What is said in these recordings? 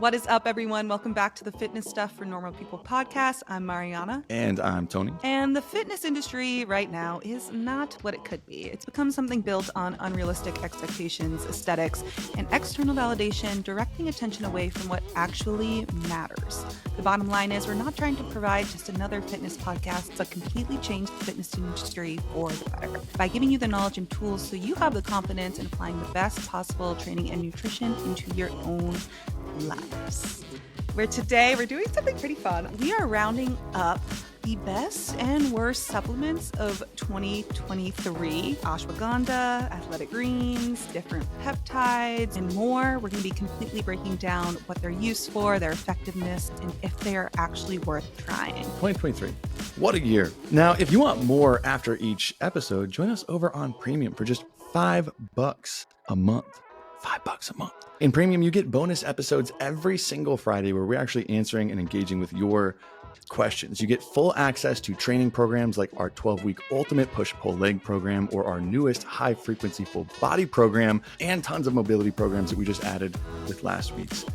What is up, everyone? Welcome back to the Fitness Stuff for Normal People podcast. I'm Marianna. And I'm Tony. And the fitness industry right now is not what it could be. It's become something built on unrealistic expectations, aesthetics, and external validation, directing attention away from what actually matters. The bottom line is we're not trying to provide just another fitness podcast, but completely change the fitness industry for the better by giving you the knowledge and tools so you have the confidence in applying the best possible training and nutrition into your own lives. Where today we're doing something pretty fun. We are rounding up the best and worst supplements of 2023. Ashwaghanda, athletic greens, different peptides, and more. We're going to be completely breaking down what they're used for, their effectiveness, and if they are actually worth trying. 2023. What a year. Now, if you want more after each episode, join us over on Premium for just $5 a month. $5 a month. In Premium, you get bonus episodes every single Friday where we're actually answering and engaging with your questions. You get full access to training programs like our 12-week Ultimate Push-Pull Leg program or our newest high-frequency full body program and tons of mobility programs that we just added with last week's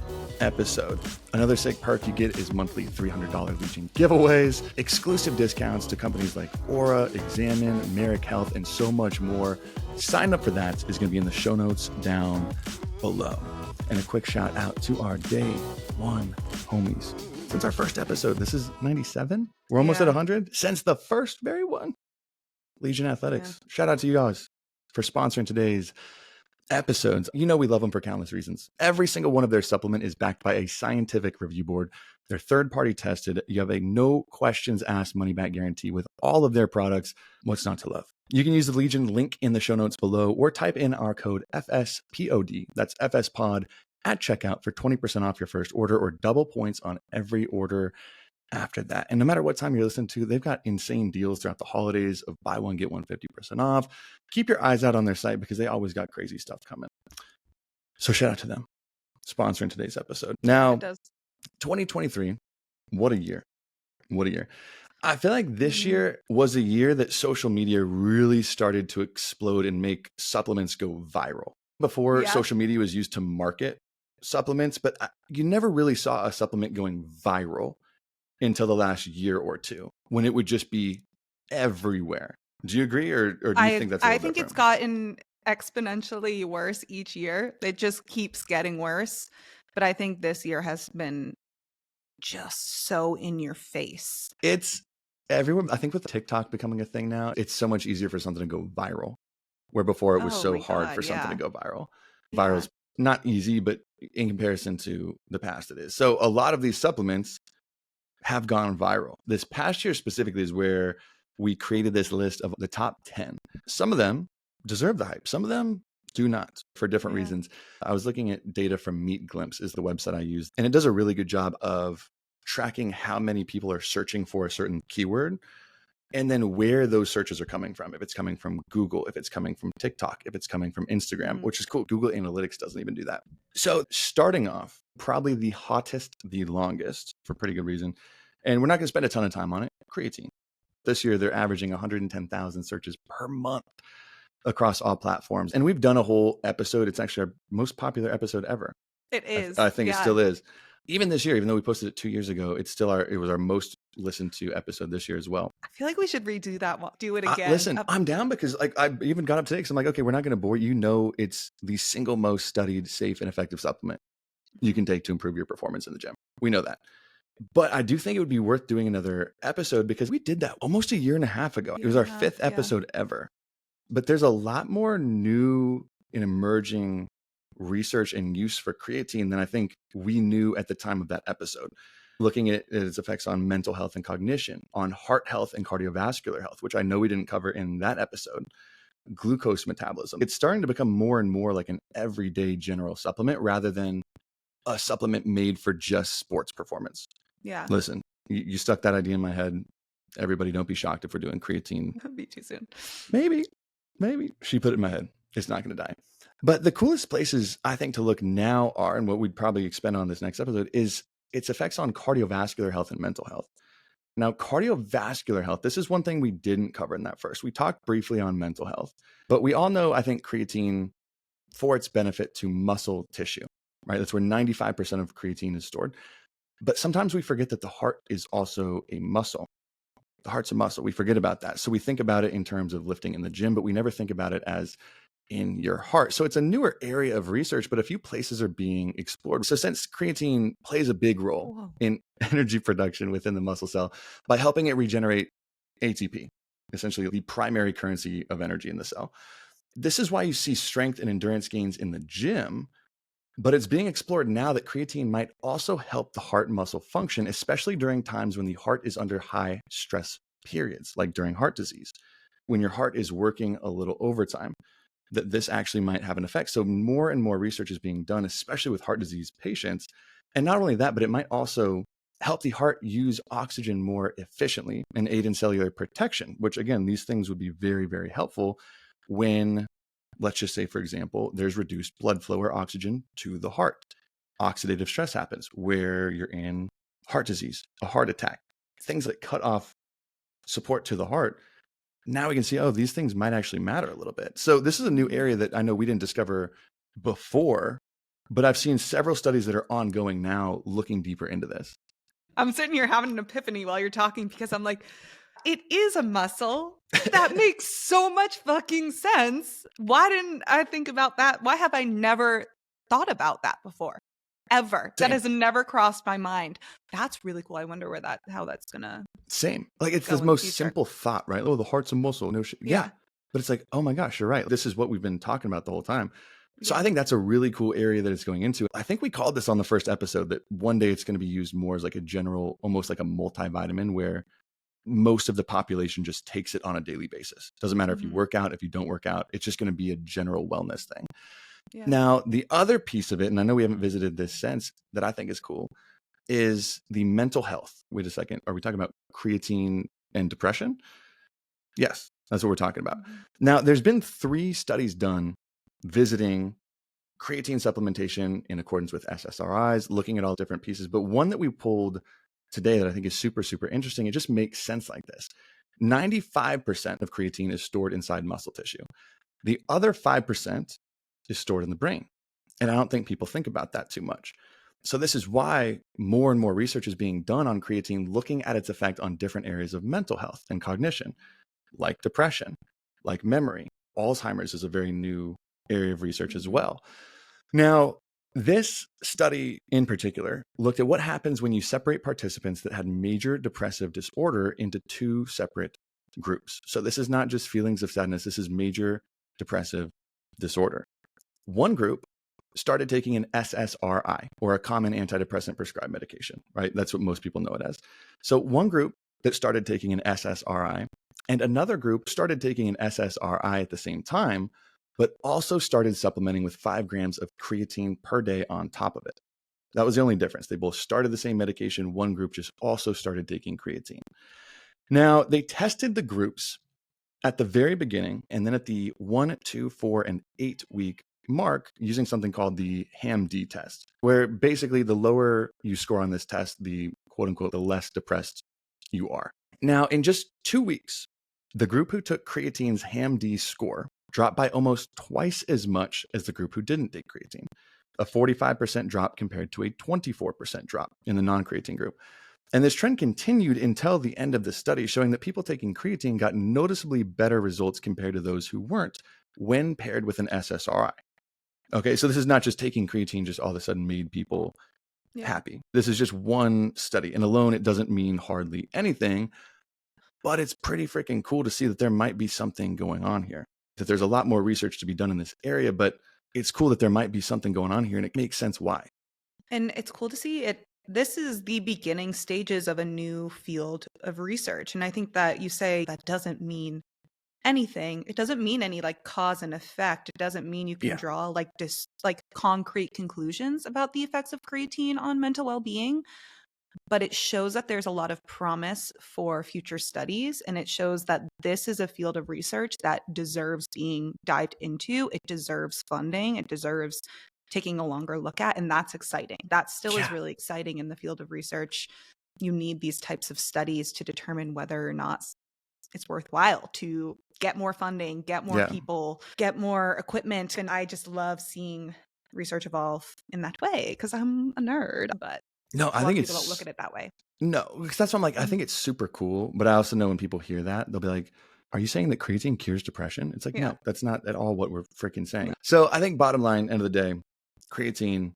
episode. Another sick perk you get is monthly $300 Legion giveaways, exclusive discounts to companies like Aura, Examine, Merrick Health, and so much more. Sign up for that is going to be in the show notes down below. And a quick shout out to our day one homies. Since our first episode, this is 97. We're almost at 100. Since the first very one, Legion Athletics. Shout out to you guys for sponsoring today's episodes. You know we love them for countless reasons. Every single one of their supplement is backed by a scientific review board. They're third-party tested. You have a no questions asked money-back guarantee with all of their products. What's not to love? You can use the Legion link in the show notes below or type in our code FSPOD, that's FSPOD, at checkout for 20% off your first order or double points on every order after that. And no matter what time you're listening to, they've got insane deals throughout the holidays of buy one, get one 50% off. Keep your eyes out on their site because they always got crazy stuff coming. So shout out to them sponsoring today's episode. Now, 2023, what a year. What a year. I feel like this year was a year that social media really started to explode and make supplements go viral. Before social media was used to market supplements, but you never really saw a supplement going viral until the last year or two when it would just be everywhere. Do you agree or do you think that's a little different? It's gotten exponentially worse each year. It just keeps getting worse. But I think this year has been just so in your face. It's everyone. I think with TikTok becoming a thing now, it's so much easier for something to go viral. Where before it was so hard for something to go viral. Viral's not easy, but in comparison to the past, it is. So a lot of these supplements have gone viral. This past year specifically is where we created this list of the top 10. Some of them deserve the hype. Some of them do not for different reasons. I was looking at data from Meat Glimpse is the website I use, and it does a really good job of tracking how many people are searching for a certain keyword and then where those searches are coming from. If it's coming from Google, if it's coming from TikTok, if it's coming from Instagram, which is cool. Google Analytics doesn't even do that. So starting off, probably the hottest, the longest, for pretty good reason, and we're not going to spend a ton of time on it, creatine. This year, they're averaging 110,000 searches per month across all platforms. And we've done a whole episode. It's actually our most popular episode ever. It is. I think it still is. Even this year, even though we posted it 2 years ago, it was our most listened to episode this year as well. I feel like we should redo that. Do it again. Listen, I'm down because I even got up today because I'm like, okay, we're not going to bore you. Know it's the single most studied, safe, and effective supplement you can take to improve your performance in the gym. We know that. But I do think it would be worth doing another episode because we did that almost a year and a half ago. It was our fifth episode ever. But there's a lot more new and emerging research and use for creatine than I think we knew at the time of that episode. Looking at its effects on mental health and cognition, on heart health and cardiovascular health, which I know we didn't cover in that episode, glucose metabolism. It's starting to become more and more like an everyday general supplement rather than a supplement made for just sports performance. Yeah. Listen, you stuck that idea in my head. Everybody don't be shocked if we're doing creatine. That'd be too soon. Maybe. She put it in my head. It's not going to die. But the coolest places I think to look now are, and what we'd probably expand on this next episode, is its effects on cardiovascular health and mental health. Now, cardiovascular health, this is one thing we didn't cover in that first. We talked briefly on mental health, but we all know, I think, creatine for its benefit to muscle tissue. right? That's where 95% of creatine is stored. But sometimes we forget that the heart is also a muscle. The heart's a muscle. We forget about that. So we think about it in terms of lifting in the gym, but we never think about it as in your heart. So it's a newer area of research, but a few places are being explored. So since creatine plays a big role Whoa. in energy production within the muscle cell by helping it regenerate ATP, essentially the primary currency of energy in the cell. This is why you see strength and endurance gains in the gym, but it's being explored now that creatine might also help the heart muscle function, especially during times when the heart is under high stress periods, like during heart disease, when your heart is working a little overtime, that this actually might have an effect. So more and more research is being done, especially with heart disease patients. And not only that, but it might also help the heart use oxygen more efficiently and aid in cellular protection, which again, these things would be very, very helpful when, let's just say, for example, there's reduced blood flow or oxygen to the heart. Oxidative stress happens where you're in heart disease, a heart attack, things that cut off support to the heart. Now we can see, oh, these things might actually matter a little bit. So this is a new area that I know we didn't discover before, but I've seen several studies that are ongoing now looking deeper into this. I'm sitting here having an epiphany while you're talking because I'm like, it is a muscle. That makes so much fucking sense. Why didn't I think about that? Why have I never thought about that before? Ever. That Same. has never crossed my mind. That's really cool. I wonder how that's gonna Same. Like it's go the in the most future. simple thought, right? Oh, the heart's a muscle. No shit. Yeah. Yeah. But it's like, oh my gosh, you're right. This is what we've been talking about the whole time. So Yeah. I think that's a really cool area that it's going into. I think we called this on the first episode that one day it's going to be used more as like a general, almost like a multivitamin where most of the population just takes it on a daily basis. Doesn't matter if you Mhm. work out, if you don't work out, it's just going to be a general wellness thing. Yeah. Now, the other piece of it, and I know we haven't visited this since, that I think is cool, is the mental health. Wait a second. Are we talking about creatine and depression? Yes, that's what we're talking about. Mhm. Now, there's been 3 studies done visiting creatine supplementation in accordance with SSRIs, looking at all different pieces. But one that we pulled today that I think is super, super interesting, it just makes sense like this. 95% of creatine is stored inside muscle tissue. The other 5% is stored in the brain. And I don't think people think about that too much. So this is why more and more research is being done on creatine, looking at its effect on different areas of mental health and cognition, like depression, like memory. Alzheimer's is a very new area of research as well. Now, this study in particular looked at what happens when you separate participants that had major depressive disorder into 2 separate groups. So this is not just feelings of sadness, this is major depressive disorder. One group started taking an SSRI, or a common antidepressant prescribed medication, right? That's what most people know it as. So one group that started taking an SSRI and another group started taking an SSRI at the same time, but also started supplementing with 5 grams of creatine per day on top of it. That was the only difference. They both started the same medication. One group just also started taking creatine. Now, they tested the groups at the very beginning and then at the 1, 2, 4, and 8 week mark using something called the HAM-D test, where basically the lower you score on this test, the quote unquote, the less depressed you are. Now, in just 2 weeks, the group who took creatine's HAM-D score dropped by almost twice as much as the group who didn't take creatine, a 45% drop compared to a 24% drop in the non-creatine group. And this trend continued until the end of the study, showing that people taking creatine got noticeably better results compared to those who weren't when paired with an SSRI. Okay, so this is not just taking creatine just all of a sudden made people happy. This is just one study, and alone it doesn't mean hardly anything, but it's pretty freaking cool to see that there might be something going on here, that there's a lot more research to be done in this area, but it's cool that there might be something going on here, and it makes sense why. And it's cool to see it. This is the beginning stages of a new field of research. And I think that you say that doesn't mean anything. It doesn't mean any like cause and effect. It doesn't mean you can draw like concrete conclusions about the effects of creatine on mental well-being. But it shows that there's a lot of promise for future studies. And it shows that this is a field of research that deserves being dived into. It deserves funding. It deserves taking a longer look at. And that's exciting. That still is really exciting in the field of research. You need these types of studies to determine whether or not it's worthwhile to get more funding, get more people, get more equipment. And I just love seeing research evolve in that way because I'm a nerd, but No, a I lot of think people don't it's look at it that way. no, because that's what I'm like. I Mhm. think it's super cool, but I also know when people hear that, they'll be like, "Are you saying that creatine cures depression?" It's like, Yeah. no, that's not at all what we're freaking saying. No. So I think bottom line, end of the day, creatine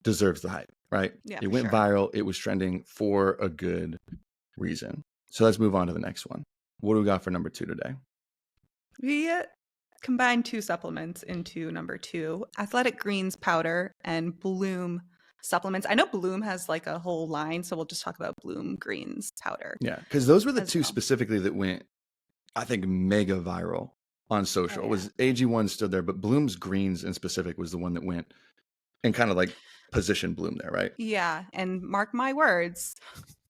deserves the hype, right? Yeah, It for went sure. viral. It was trending for a good reason. So let's move on to the next one. What do we got for number 2 today? We combined 2 supplements into number 2, Athletic Greens powder and Bloom supplements. I know Bloom has like a whole line, so we'll just talk about Bloom Greens powder Yeah, because those were the as two well. specifically that went, I think, mega viral on Oh, social. yeah. Was AG1 stood there, but Bloom's Greens in specific was the one that went and kind of like positioned Bloom there, right? Yeah, and mark my words,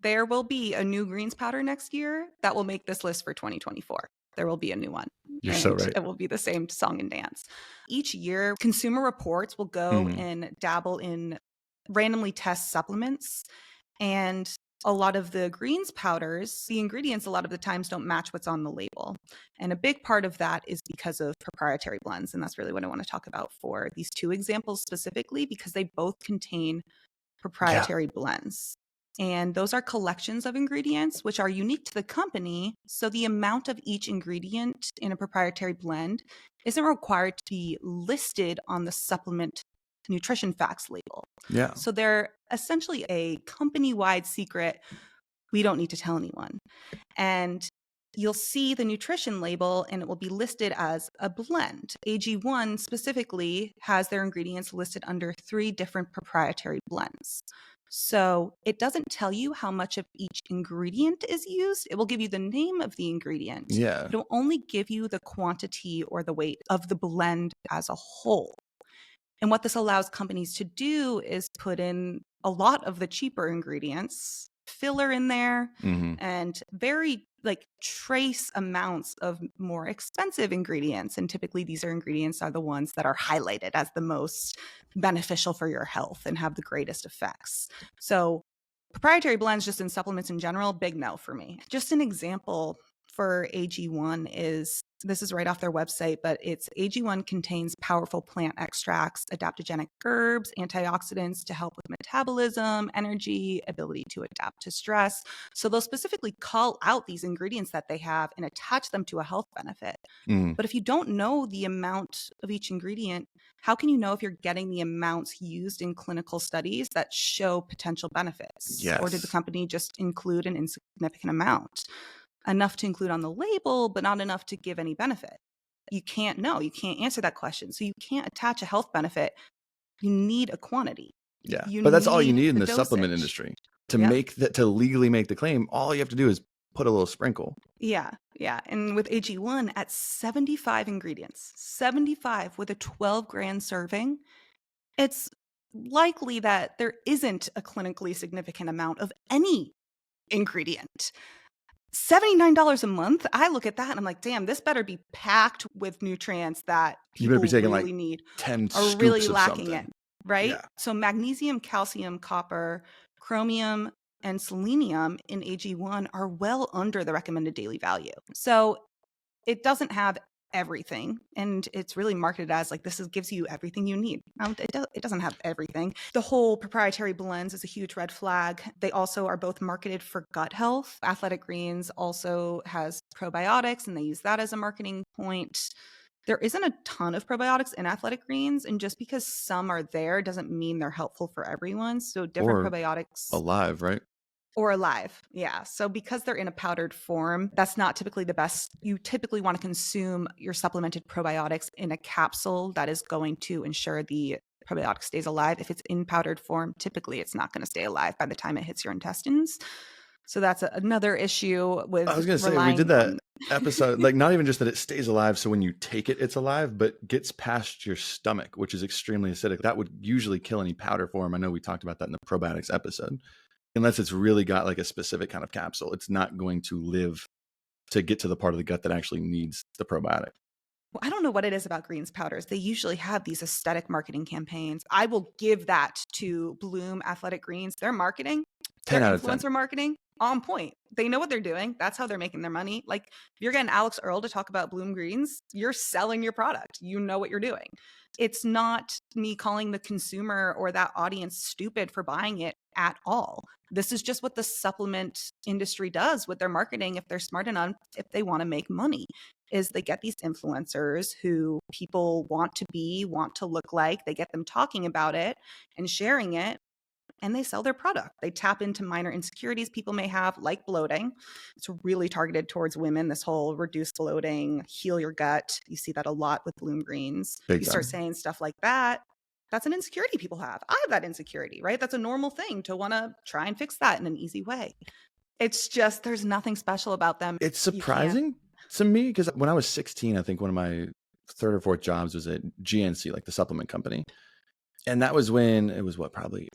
there will be a new greens powder next year that will make this list for 2024. There will be a new one, You're so and right. it will be the same song and dance. Each year, Consumer Reports will go Mhm. and dabble in randomly test supplements, and a lot of the greens powders, the ingredients a lot of the times don't match what's on the label. And a big part of that is because of proprietary blends. And that's really what I want to talk about for these 2 examples specifically, because they both contain Yeah. proprietary blends. And those are collections of ingredients which are unique to the company. So the amount of each ingredient in a proprietary blend isn't required to be listed on the supplement nutrition facts label. Yeah. So they're essentially a company-wide secret we don't need to tell anyone. And you'll see the nutrition label and it will be listed as a blend. AG1 specifically has their ingredients listed under 3 different proprietary blends. So it doesn't tell you how much of each ingredient is used. It will give you the name of the ingredient. Yeah. It'll only give you the quantity or the weight of the blend as a whole. And what this allows companies to do is put in a lot of the cheaper ingredients, filler in there, Mhm. and very like trace amounts of more expensive ingredients. And typically these ingredients are the ones that are highlighted as the most beneficial for your health and have the greatest effects. So proprietary blends just in supplements in general, big no for me. Just an example for AG1 is, this is right off their website, but it's AG1 contains powerful plant extracts, adaptogenic herbs, antioxidants to help with metabolism, energy, ability to adapt to stress. So they'll specifically call out these ingredients that they have and attach them to a health benefit. Mhm. But if you don't know the amount of each ingredient, how can you know if you're getting the amounts used in clinical studies that show potential benefits? Or did the Yes. company just include an insignificant amount? Enough to include on the label, but not enough to give any benefit. You can't know. You can't answer that question. So you can't attach a health benefit. You need a quantity. Yeah. You But that's all you need need in the the supplement dosage. industry. To Yep. make that, to legally make the claim, all you have to do is put a little sprinkle. Yeah. Yeah. And with AG1 at 75 ingredients, 75 with a 12-gram serving, it's likely that there isn't a clinically significant amount of any ingredient. $79 a month, I look at that and I'm like, damn, this better be packed with nutrients that You better be people taking like really need, 10 are really scoops of lacking something. in, right? Yeah. So magnesium, calcium, copper, chromium, and selenium in AG1 are well under the recommended daily value. So it doesn't have everything, and it's really marketed as like this gives you everything you need. It doesn't have everything. The whole proprietary blends is a huge red flag. They also are both marketed for gut health. Athletic Greens also has probiotics, and they use that as a marketing point. There isn't a ton of probiotics in Athletic Greens, and just because some are there doesn't mean they're helpful for everyone. So different Or probiotics alive, right? or alive. Yeah. So because they're in a powdered form, that's not typically the best. You typically want to consume your supplemented probiotics in a capsule that is going to ensure the probiotic stays alive. If it's in powdered form, typically it's not going to stay alive by the time it hits your intestines. So that's another issue I was with going to say, we did relying that on. episode, like not even just that it stays alive. So when you take it, it's alive, but gets past your stomach, which is extremely acidic. That would usually kill any powder form. I know we talked about that in the probiotics episode. Unless it's really got like a specific kind of capsule, it's not going to live to get to the part of the gut that actually needs the probiotic. Well, I don't know what it is about greens powders. They usually have these aesthetic marketing campaigns. I will give that to Bloom Athletic Greens. Their marketing, their 10 out of 10. influencer marketing, on point. They know what they're doing. That's how they're making their money. Like, if you're getting Alex Earl to talk about Bloom Greens, you're selling your product. You know what you're doing. It's not me calling the consumer or that audience stupid for buying it at all. This is just what the supplement industry does with their marketing. If they're smart enough, if they want to make money, is they get these influencers who people want to be, want to look like. They get them talking about it and sharing it, and they sell their product. They tap into minor insecurities people may have, like bloating. It's really targeted towards women, this whole reduce bloating, heal your gut. You see that a lot with Bloom Greens. Big You time. start saying stuff like that. That's an insecurity people have. I have that insecurity, right? That's a normal thing to want to try and fix that in an easy way. It's just, there's nothing special about them. It's surprising to me because when I was 16, I think one of my third or fourth jobs was at GNC, like the supplement company. And that was when it was probably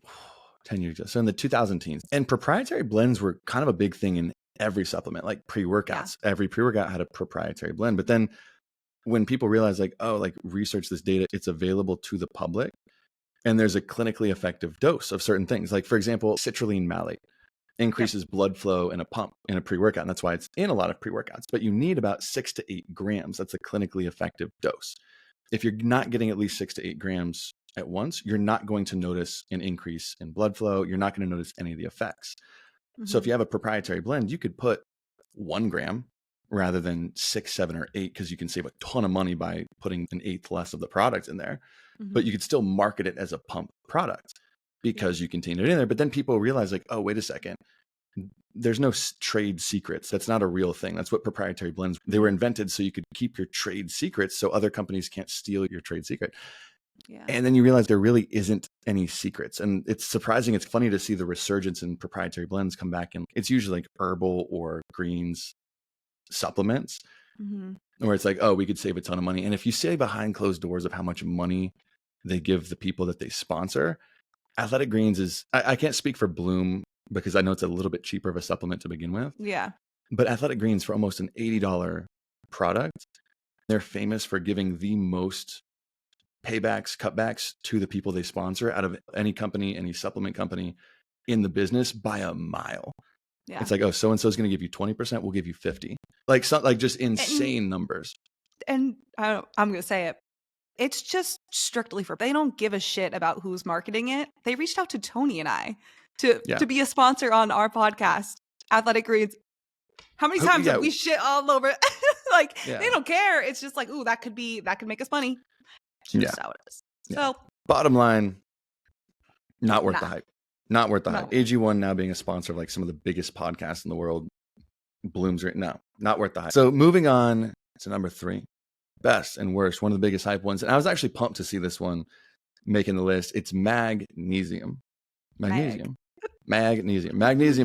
10 years ago. So in the 2010s. And proprietary blends were kind of a big thing in every supplement, like pre-workouts. Yeah. Every pre-workout had a proprietary blend. But then when people realize like, oh, like research this data, it's available to the public. And there's a clinically effective dose of certain things. Like, for example, citrulline malate increases blood flow in a pump in a pre-workout. And that's why it's in a lot of pre-workouts. But you need about 6 to 8 grams. That's a clinically effective dose. If you're not getting at least 6 to 8 grams at once, you're not going to notice an increase in blood flow. You're not going to notice any of the effects. Mm-hmm. So if you have a proprietary blend, you could put 1 gram rather than 6, 7, or 8, because you can save a ton of money by putting an eighth less of the product in there. Mm-hmm. But you could still market it as a pump product because you contain it in there. But then people realize like, oh, wait a second. There's no trade secrets. That's not a real thing. That's what proprietary blends, they were invented so you could keep your trade secrets so other companies can't steal your trade secret. Yeah. And then you realize there really isn't any secrets. And it's surprising. It's funny to see the resurgence in proprietary blends come back. And it's usually like herbal or greens supplements, where it's like, oh, we could save a ton of money. And if you say behind closed doors of how much money they give the people that they sponsor, Athletic Greens is, I can't speak for Bloom because I know it's a little bit cheaper of a supplement to begin with. Yeah. But Athletic Greens, for almost an $80 product, they're famous for giving the most paybacks, cutbacks to the people they sponsor out of any company, any supplement company in the business by a mile. Yeah. It's like, oh, so-and-so is going to give you 20%, we'll give you 50. Like just insane numbers. And I'm going to say it. It's just strictly they don't give a shit about who's marketing it. They reached out to Tony and I to be a sponsor on our podcast, Athletic Greens. How many times have we shit all over? They don't care. It's just like, ooh, that could make us money. Just how it is. So bottom line, not worth the hype. Not worth the hype. AG1 now being a sponsor of like some of the biggest podcasts in the world. Blooms right now. Not worth the hype. So moving on to number 3. Best and worst. One of the biggest hype ones. And I was actually pumped to see this one making the list. It's Magnesium. Magnesium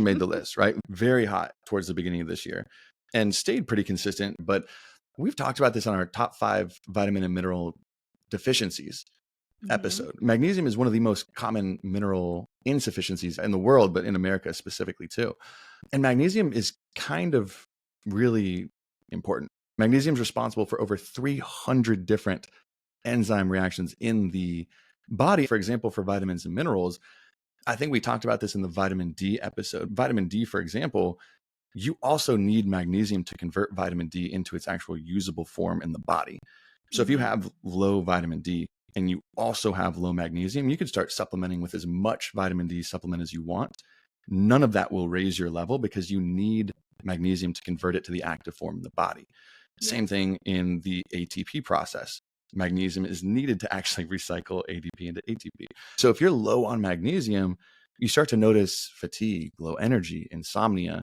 made the list, right? Very hot towards the beginning of this year and stayed pretty consistent. But we've talked about this on our top 5 vitamin and mineral deficiencies episode. Magnesium is one of the most common mineral insufficiencies in the world, but in America specifically too. And magnesium is kind of really important. Magnesium is responsible for over 300 different enzyme reactions in the body. For example, for vitamins and minerals, I think we talked about this in the vitamin D episode. Vitamin D, for example, you also need magnesium to convert vitamin D into its actual usable form in the body. So if you have low vitamin D and you also have low magnesium, you can start supplementing with as much vitamin D supplement as you want. None of that will raise your level because you need magnesium to convert it to the active form in the body. Same thing in the ATP process. Magnesium is needed to actually recycle ADP into ATP. So if you're low on magnesium, you start to notice fatigue, low energy, insomnia,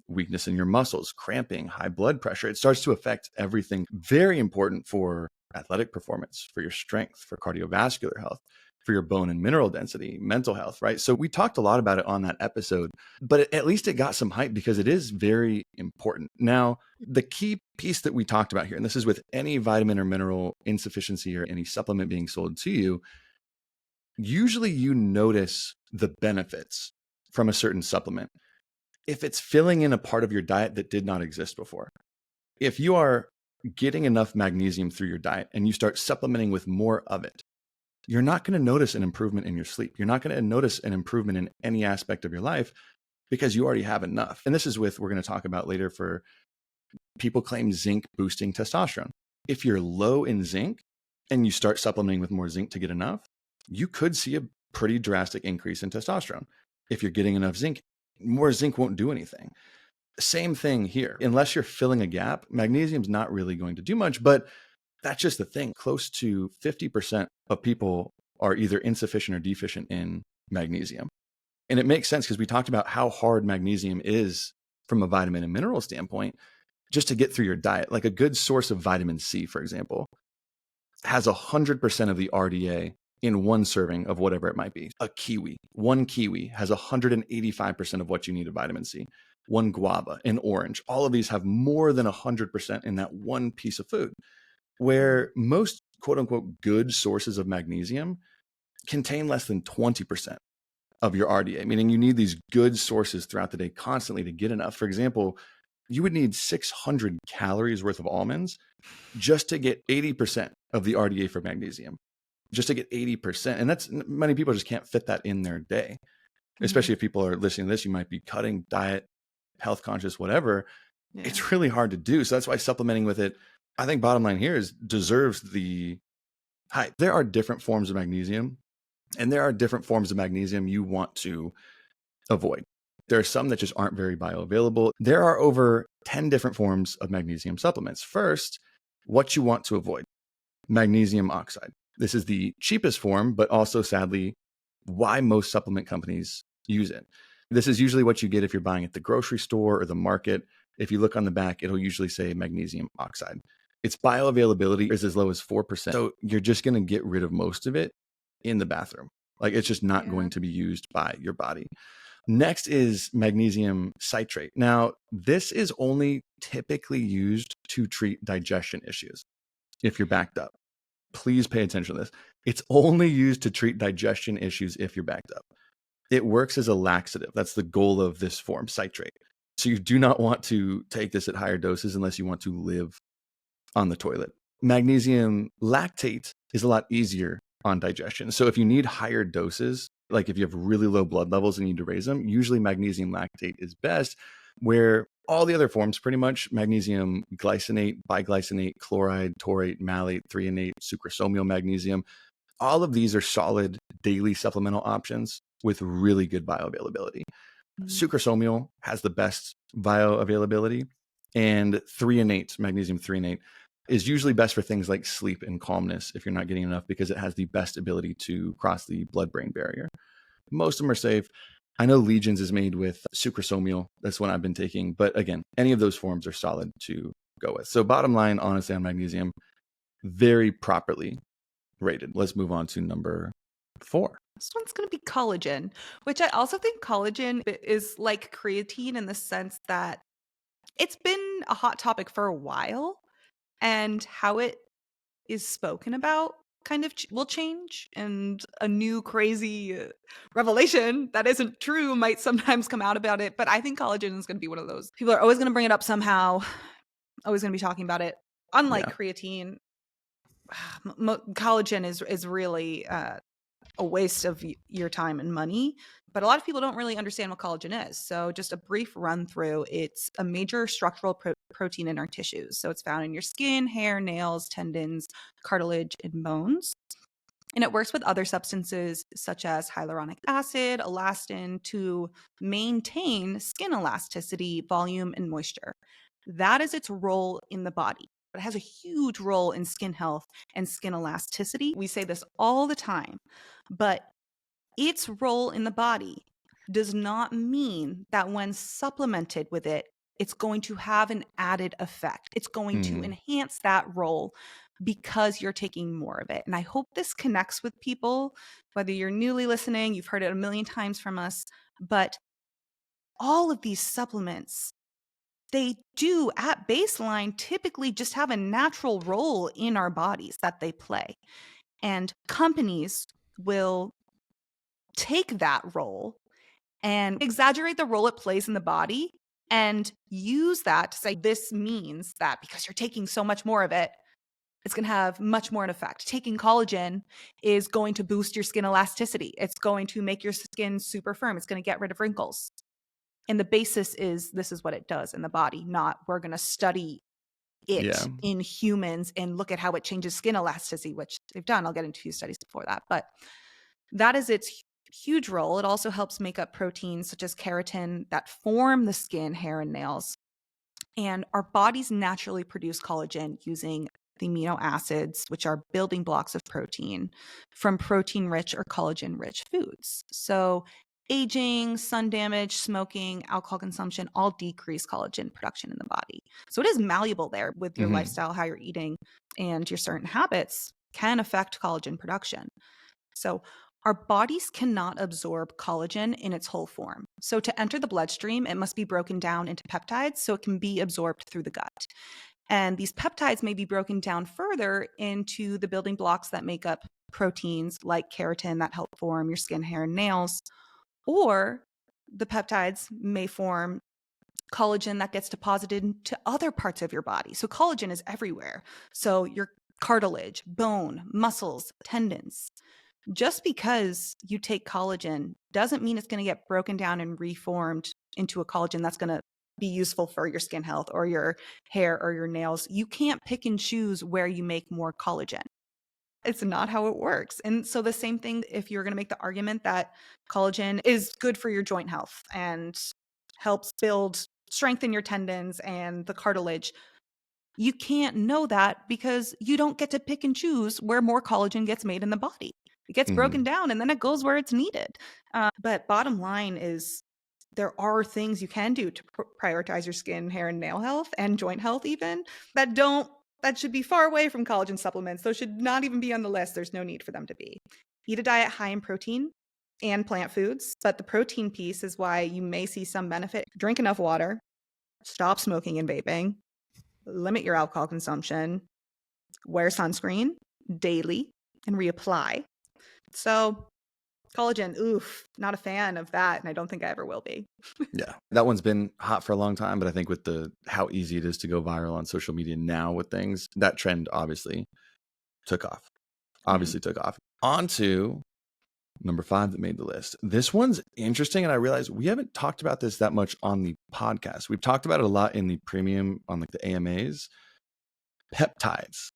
weakness in your muscles, cramping, high blood pressure. It starts to affect everything. Very important for athletic performance, for your strength, for cardiovascular health, for your bone and mineral density, mental health, right? So we talked a lot about it on that episode, but at least it got some hype because it is very important. Now, the key piece that we talked about here, and this is with any vitamin or mineral insufficiency or any supplement being sold to you, usually you notice the benefits from a certain supplement if it's filling in a part of your diet that did not exist before. If you are getting enough magnesium through your diet and you start supplementing with more of it, you're not going to notice an improvement in your sleep. You're not going to notice an improvement in any aspect of your life because you already have enough. And this is we're going to talk about later for people claim zinc boosting testosterone. If you're low in zinc and you start supplementing with more zinc to get enough, you could see a pretty drastic increase in testosterone. If you're getting enough zinc, more zinc won't do anything. Same thing here. Unless you're filling a gap, magnesium's not really going to do much, but that's just the thing. Close to 50% of people are either insufficient or deficient in magnesium. And it makes sense because we talked about how hard magnesium is from a vitamin and mineral standpoint just to get through your diet. Like a good source of vitamin C, for example, has 100% of the RDA in one serving of whatever it might be. One kiwi has 185% of what you need of vitamin C. One guava, an orange, all of these have more than 100% in that one piece of food, where most quote unquote good sources of magnesium contain less than 20% of your RDA, meaning you need these good sources throughout the day constantly to get enough. For example, you would need 600 calories worth of almonds just to get 80% of the RDA for magnesium, just to get 80%. And that's, many people just can't fit that in their day, especially if people are listening to this. You might be cutting, diet, health conscious, whatever. Yeah. It's really hard to do. So that's why supplementing with it, I think bottom line here is deserves the hype. There are different forms of magnesium, and there are different forms of magnesium you want to avoid. There are some that just aren't very bioavailable. There are over 10 different forms of magnesium supplements. First, what you want to avoid: magnesium oxide. This is the cheapest form, but also sadly why most supplement companies use it. This is usually what you get if you're buying at the grocery store or the market. If you look on the back, it'll usually say magnesium oxide. Its bioavailability is as low as 4%. So you're just going to get rid of most of it in the bathroom. Like it's just not going to be used by your body. Next is magnesium citrate. Now, this is only typically used to treat digestion issues. If you're backed up, please pay attention to this. It's only used to treat digestion issues if you're backed up. It works as a laxative. That's the goal of this form, citrate. So you do not want to take this at higher doses unless you want to live on the toilet. Magnesium lactate is a lot easier on digestion. So if you need higher doses, like if you have really low blood levels and need to raise them, usually magnesium lactate is best, where all the other forms, pretty much magnesium glycinate, biglycinate, chloride, taurate, malate, threonate, sucrosomial magnesium, all of these are solid daily supplemental options with really good bioavailability. Sucrosomial has the best bioavailability, and threonate, magnesium threonate, is usually best for things like sleep and calmness if you're not getting enough, because it has the best ability to cross the blood-brain barrier. Most of them are safe. I know Legions is made with sucrosomial. That's one I've been taking. But again, any of those forms are solid to go with. So bottom line, honestly, on magnesium, very properly rated. Let's move on to number 4. This one's going to be collagen, which I also think collagen is like creatine in the sense that it's been a hot topic for a while, and how it is spoken about kind of will change, and a new crazy revelation that isn't true might sometimes come out about it. But I think collagen is going to be one of those. People are always going to bring it up somehow, always going to be talking about it. Unlike creatine, collagen is really a waste of your time and money. But a lot of people don't really understand what collagen is. So just a brief run through, it's a major structural protein in our tissues. So it's found in your skin, hair, nails, tendons, cartilage, and bones. And it works with other substances such as hyaluronic acid, elastin, to maintain skin elasticity, volume, and moisture. That is its role in the body. But it has a huge role in skin health and skin elasticity. We say this all the time, but its role in the body does not mean that when supplemented with it, it's going to have an added effect. It's going to enhance that role because you're taking more of it. And I hope this connects with people, whether you're newly listening, you've heard it a million times from us, but all of these supplements, they do at baseline typically just have a natural role in our bodies that they play. And companies will take that role and exaggerate the role it plays in the body and use that to say, this means that because you're taking so much more of it, it's going to have much more an effect. Taking collagen is going to boost your skin elasticity. It's going to make your skin super firm. It's going to get rid of wrinkles. And the basis is this is what it does in the body, not we're going to study Yeah. it in humans and look at how it changes skin elasticity, which they've done. I'll get into a few studies before that. But that is its huge role. It also helps make up proteins such as keratin that form the skin, hair, and nails. And our bodies naturally produce collagen using the amino acids, which are building blocks of protein, from protein rich or collagen rich foods. So, aging, sun damage, smoking, alcohol consumption all decrease collagen production in the body. So, it is malleable there with your Hmm. lifestyle, how you're eating, and your certain habits can affect collagen production. So, our bodies cannot absorb collagen in its whole form. So, to enter the bloodstream, it must be broken down into peptides so it can be absorbed through the gut. And these peptides may be broken down further into the building blocks that make up proteins like keratin that help form your skin, hair, and nails, or the peptides may form collagen that gets deposited into other parts of your body. So, collagen is everywhere. So, your cartilage, bone, muscles, tendons. Just because you take collagen doesn't mean it's going to get broken down and reformed into a collagen that's going to be useful for your skin health or your hair or your nails. You can't pick and choose where you make more collagen. It's not how it works. And so the same thing if you're going to make the argument that collagen is good for your joint health and helps build strengthen your tendons and the cartilage, you can't know that because you don't get to pick and choose where more collagen gets made in the body. It gets broken Hmm. down and then it goes where it's needed. But bottom line is there are things you can do to prioritize your skin, hair, and nail health and joint health even that should be far away from collagen supplements. Those should not even be on the list. There's no need for them to be. Eat a diet high in protein and plant foods, but the protein piece is why you may see some benefit. Drink enough water, stop smoking and vaping, limit your alcohol consumption, wear sunscreen daily, and reapply. So, collagen, oof, not a fan of that. And I don't think I ever will be. Yeah, that one's been hot for a long time, but I think with how easy it is to go viral on social media now with things, that trend obviously took off. Mhm. Obviously took off. On to number 5 that made the list. This one's interesting, and I realize we haven't talked about this that much on the podcast. We've talked about it a lot in the premium on like the AMAs. Peptides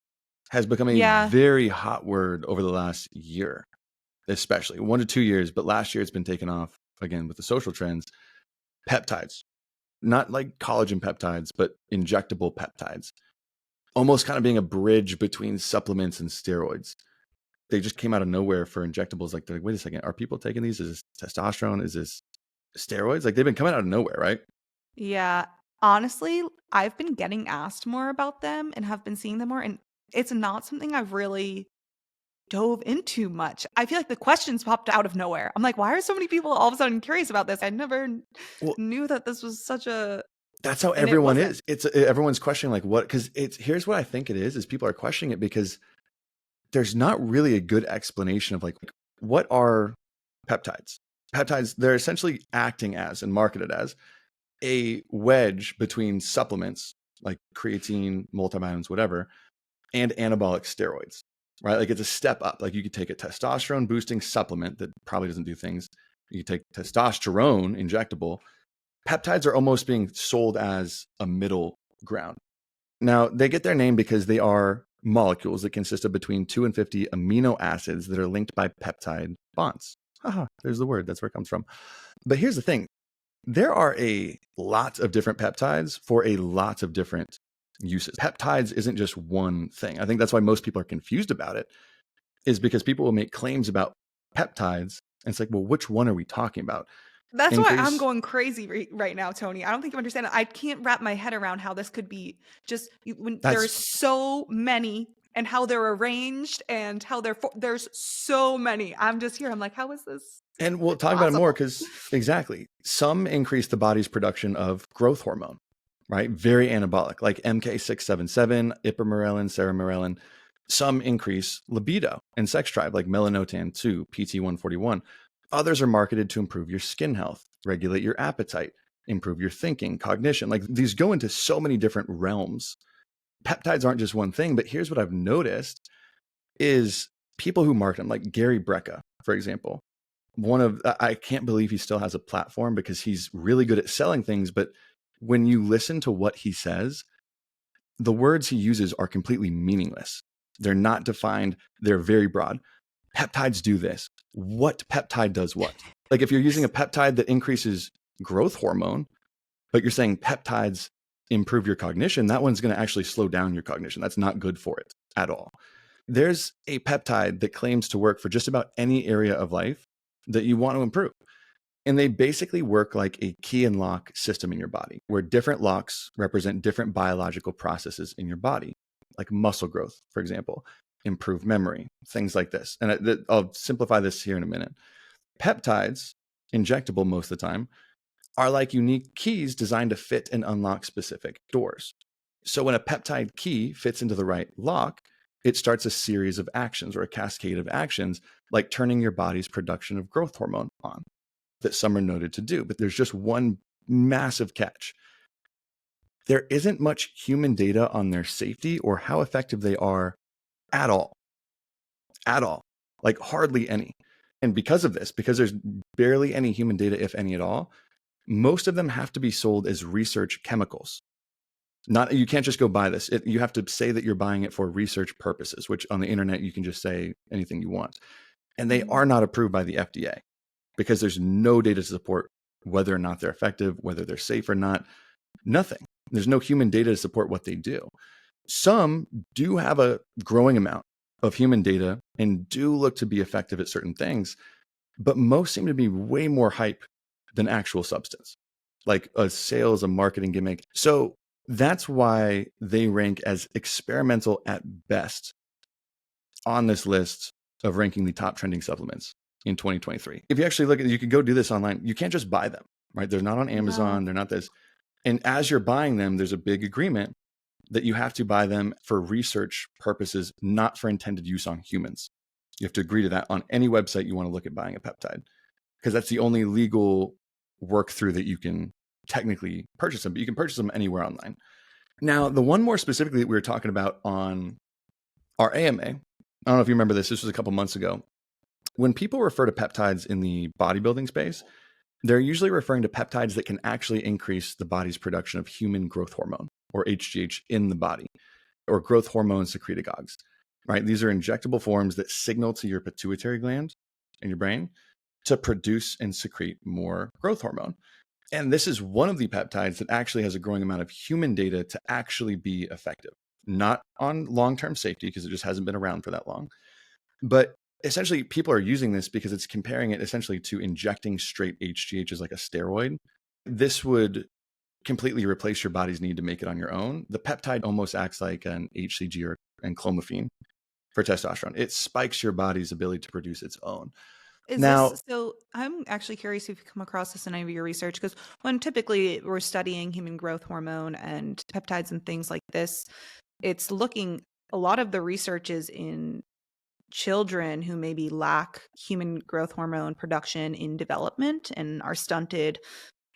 has become a Yeah. very hot word over the last year, especially 1 to 2 years. But last year it's been taken off again with the social trends. Peptides, not like collagen peptides, but injectable peptides, almost kind of being a bridge between supplements and steroids. They just came out of nowhere for injectables. Like, they're like, wait a second, are people taking these? Is this testosterone? Is this steroids? Like, they've been coming out of nowhere, right? Yeah. Honestly, I've been getting asked more about them and have been seeing them more. And it's not something I've really dove into much. I feel like the questions popped out of nowhere. I'm like, why are so many people all of a sudden curious about this? I never Well, knew that this was such a, that's how and it everyone wasn't. is. It's everyone's questioning like what, because here's what I think it is people are questioning it because there's not really a good explanation of like what are peptides. Peptides, they're essentially acting as and marketed as a wedge between supplements like creatine, multivitamins, whatever, and anabolic steroids, right? Like, it's a step up. Like, you could take a testosterone boosting supplement that probably doesn't do things. You take testosterone injectable. Peptides are almost being sold as a middle ground. Now, they get their name because they are molecules that consist of between 2 and 50 amino acids that are linked by peptide bonds. Haha, there's the word. That's where it comes from. But here's the thing. There are a lot of different peptides for a lot of different uses. Peptides isn't just one thing. I think that's why most people are confused about it, is because people will make claims about peptides. And it's like, well, which one are we talking about? That's why I'm Increase. going crazy right now, Tony. I don't think you understand it. I can't wrap my head around how this could be just when there's That's, so many and how they're arranged and how there's so many. I'm just here. I'm like, how is this and we'll talk about it more possible? because exactly. Some increase the body's production of growth hormone, right? Very anabolic, like MK677, ipamorelin, ceramorelin. Some increase libido and sex drive, like melanotan 2, PT141. Others are marketed to improve your skin health, regulate your appetite, improve your thinking, cognition. Like, these go into so many different realms. Peptides aren't just one thing, but here's what I've noticed is people who market them, like Gary Brecka, for example. I can't believe he still has a platform because he's really good at selling things. But when you listen to what he says, the words he uses are completely meaningless. They're not defined. They're very broad. Peptides do this. What peptide does what? Like if you're using a peptide that increases growth hormone, but you're saying peptides improve your cognition, that one's going to actually slow down your cognition. That's not good for it at all. There's a peptide that claims to work for just about any area of life that you want to improve. And they basically work like a key and lock system in your body, where different locks represent different biological processes in your body, like muscle growth, for example, improved memory, things like this. And I'll simplify this here in a minute. Peptides, injectable most of the time, are like unique keys designed to fit and unlock specific doors. So when a peptide key fits into the right lock, it starts a series of actions or a cascade of actions, like turning your body's production of growth hormone on, that some are noted to do. But there's just one massive catch. There isn't much human data on their safety or how effective they are at all. At all. Like hardly any. And because of this, because there's barely any human data, if any at all, most of them have to be sold as research chemicals. You can't just go buy this. You have to say that you're buying it for research purposes, which on the internet, you can just say anything you want. And they are not approved by the FDA because there's no data to support whether or not they're effective, whether they're safe or not. Nothing. There's no human data to support what they do. Some do have a growing amount of human data and do look to be effective at certain things, but most seem to be way more hype than actual substance, like a sales, a marketing gimmick. So that's why they rank as experimental at best on this list of ranking the top trending supplements in 2023. If you actually look at it, you can go do this online. You can't just buy them, right? They're not on Amazon. No. They're not this. And as you're buying them, there's a big agreement that you have to buy them for research purposes, not for intended use on humans. You have to agree to that on any website you want to look at buying a peptide, because that's the only legal work through that you can technically purchase them, but you can purchase them anywhere online. Now, the one more specifically that we were talking about on our AMA, I don't know if you remember this was a couple months ago. When people refer to peptides in the bodybuilding space, they're usually referring to peptides that can actually increase the body's production of human growth hormone, or HGH, in the body, or growth hormone secretagogues, right? These are injectable forms that signal to your pituitary gland in your brain to produce and secrete more growth hormone. And this is one of the peptides that actually has a growing amount of human data to actually be effective, not on long-term safety because it just hasn't been around for that long. But essentially, people are using this because it's comparing it essentially to injecting straight HGH as like a steroid. This would completely replace your body's need to make it on your own. The peptide almost acts like an HCG and clomiphene for testosterone. It spikes your body's ability to produce its own. So I'm actually curious if you come across this in any of your research, because when typically we're studying human growth hormone and peptides and things like this, it's looking, a lot of the research is in children who maybe lack human growth hormone production in development and are stunted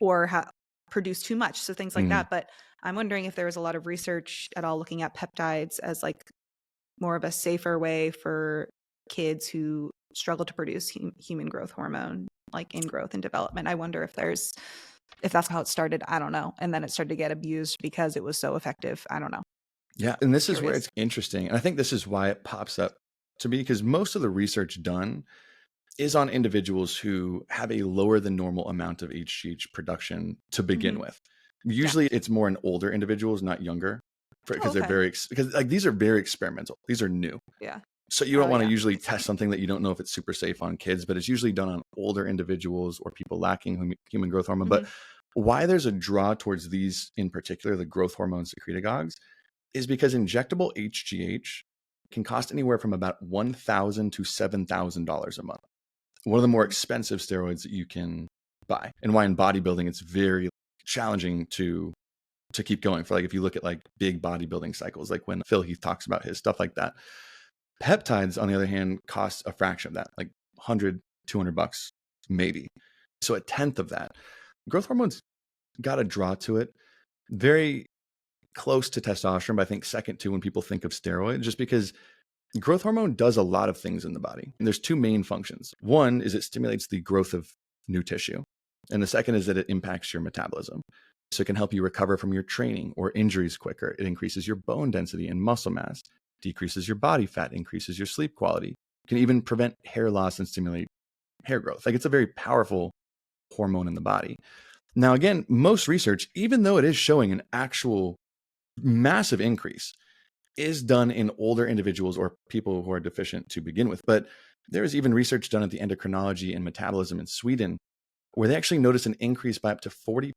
or produce too much. So things like that. But I'm wondering if there was a lot of research at all looking at peptides as like more of a safer way for kids who struggle to produce human growth hormone, like in growth and development. I wonder if that's how it started. I don't know. And then it started to get abused because it was so effective. I don't know. Yeah. And this is where it's interesting. And I think this is why it pops up to me, because most of the research done is on individuals who have a lower than normal amount of HGH production to begin with. Usually it's more in older individuals, not younger, because they're because like these are very experimental. These are new. Yeah. So you don't want to usually test something that you don't know if it's super safe on kids, but it's usually done on older individuals or people lacking human growth hormone. But why there's a draw towards these in particular, the growth hormone secretagogues, is because injectable HGH can cost anywhere from about $1,000 to $7,000 a month. One of the more expensive steroids that you can buy, and why in bodybuilding it's very challenging to keep going. For like, if you look at like big bodybuilding cycles, like when Phil Heath talks about his stuff like that. Peptides, on the other hand, cost a fraction of that, like $100, $200 maybe. So a tenth of that. Growth hormones got a draw to it, very close to testosterone, but I think second to when people think of steroids, just because Growth hormone does a lot of things in the body. And there's two main functions. One is it stimulates the growth of new tissue. And the second is that it impacts your metabolism. So it can help you recover from your training or injuries quicker. It increases your bone density and muscle mass, decreases your body fat, increases your sleep quality, can even prevent hair loss and stimulate hair growth. Like, it's a very powerful hormone in the body. Now, again, most research, even though it is showing an actual massive increase, is done in older individuals or people who are deficient to begin with. But there is even research done at the endocrinology and metabolism in Sweden where they actually noticed an increase by up to 40%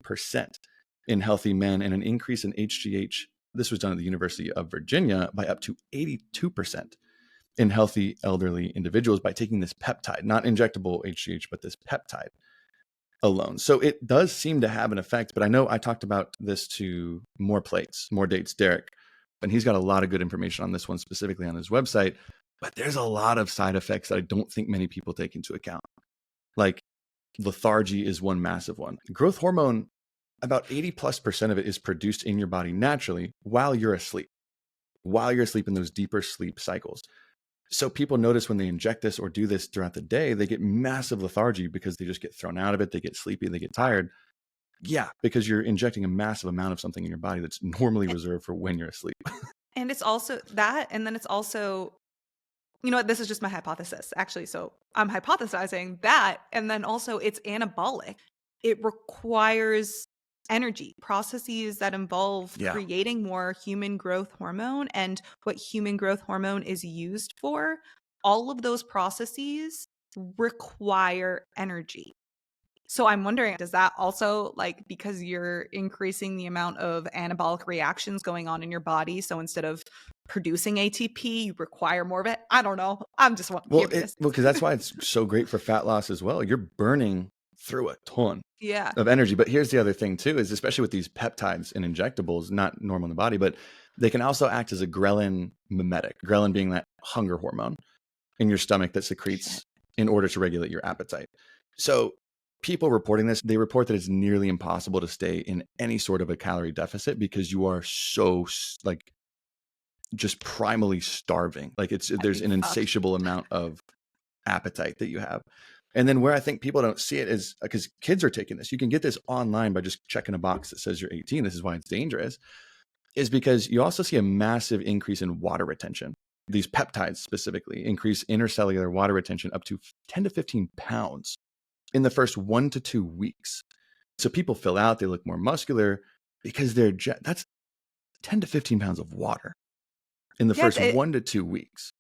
in healthy men and an increase in HGH. This was done at the University of Virginia by up to 82% in healthy elderly individuals by taking this peptide, not injectable HGH, but this peptide alone. So it does seem to have an effect, but I know I talked about this to More Plates, More Dates, Derek, and he's got a lot of good information on this one specifically on his website, but there's a lot of side effects that I don't think many people take into account. Like lethargy is one massive one. Growth hormone, about 80+% of it is produced in your body naturally while you're asleep in those deeper sleep cycles. So people notice when they inject this or do this throughout the day, they get massive lethargy because they just get thrown out of it. They get sleepy, they get tired. Yeah, because you're injecting a massive amount of something in your body that's normally reserved for when you're asleep. And it's also that, and then it's also, you know what, this is just my hypothesis, actually. So I'm hypothesizing that, and then also it's anabolic. It requires energy, processes that involve Yeah. creating more human growth hormone. And what human growth hormone is used for, all of those processes require energy. So I'm wondering, does that also, like, because you're increasing the amount of anabolic reactions going on in your body, so instead of producing ATP, you require more of it? I don't know. I'm just curious. Because that's why it's so great for fat loss as well. You're burning through a ton Yeah. of energy. But here's the other thing too, is especially with these peptides and injectables, not normal in the body, but they can also act as a ghrelin mimetic. Ghrelin being that hunger hormone in your stomach that secretes in order to regulate your appetite. So people reporting this, they report that it's nearly impossible to stay in any sort of a calorie deficit because you are so like just primally starving. Like there's an insatiable amount of appetite that you have. And then where I think people don't see it is because kids are taking this. You can get this online by just checking a box that says you're 18. This is why it's dangerous, is because you also see a massive increase in water retention. These peptides specifically increase intercellular water retention up to 10 to 15 pounds in the first 1 to 2 weeks. So people fill out, they look more muscular because that's 10 to 15 pounds of water in the first 1 to 2 weeks.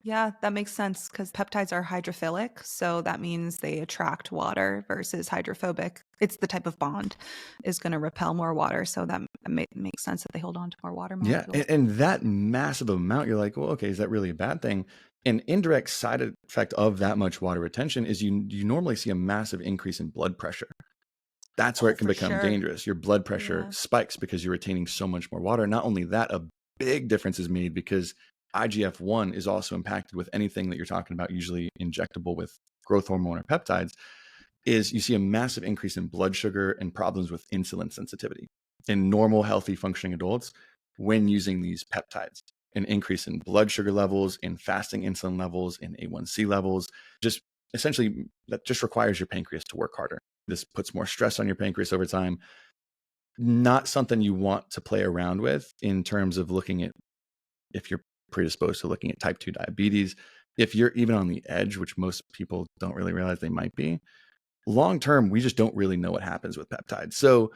Yeah, that makes sense because peptides are hydrophilic. So that means they attract water versus hydrophobic. It's the type of bond is going to repel more water. So that makes sense that they hold on to more water molecules. Yeah. And that massive amount, you're like, well, okay, is that really a bad thing? An indirect side effect of that much water retention is you normally see a massive increase in blood pressure. That's where it can become dangerous. Your blood pressure spikes because you're retaining so much more water. Not only that, a big difference is made because IGF-1 is also impacted with anything that you're talking about, usually injectable with growth hormone or peptides, is you see a massive increase in blood sugar and problems with insulin sensitivity in normal, healthy, functioning adults when using these peptides. An increase in blood sugar levels, in fasting insulin levels, in A1C levels, just essentially that just requires your pancreas to work harder. This puts more stress on your pancreas over time. Not something you want to play around with in terms of looking at if you're predisposed to looking at type 2 diabetes. If you're even on the edge, which most people don't really realize they might be, long term, we just don't really know what happens with peptides. So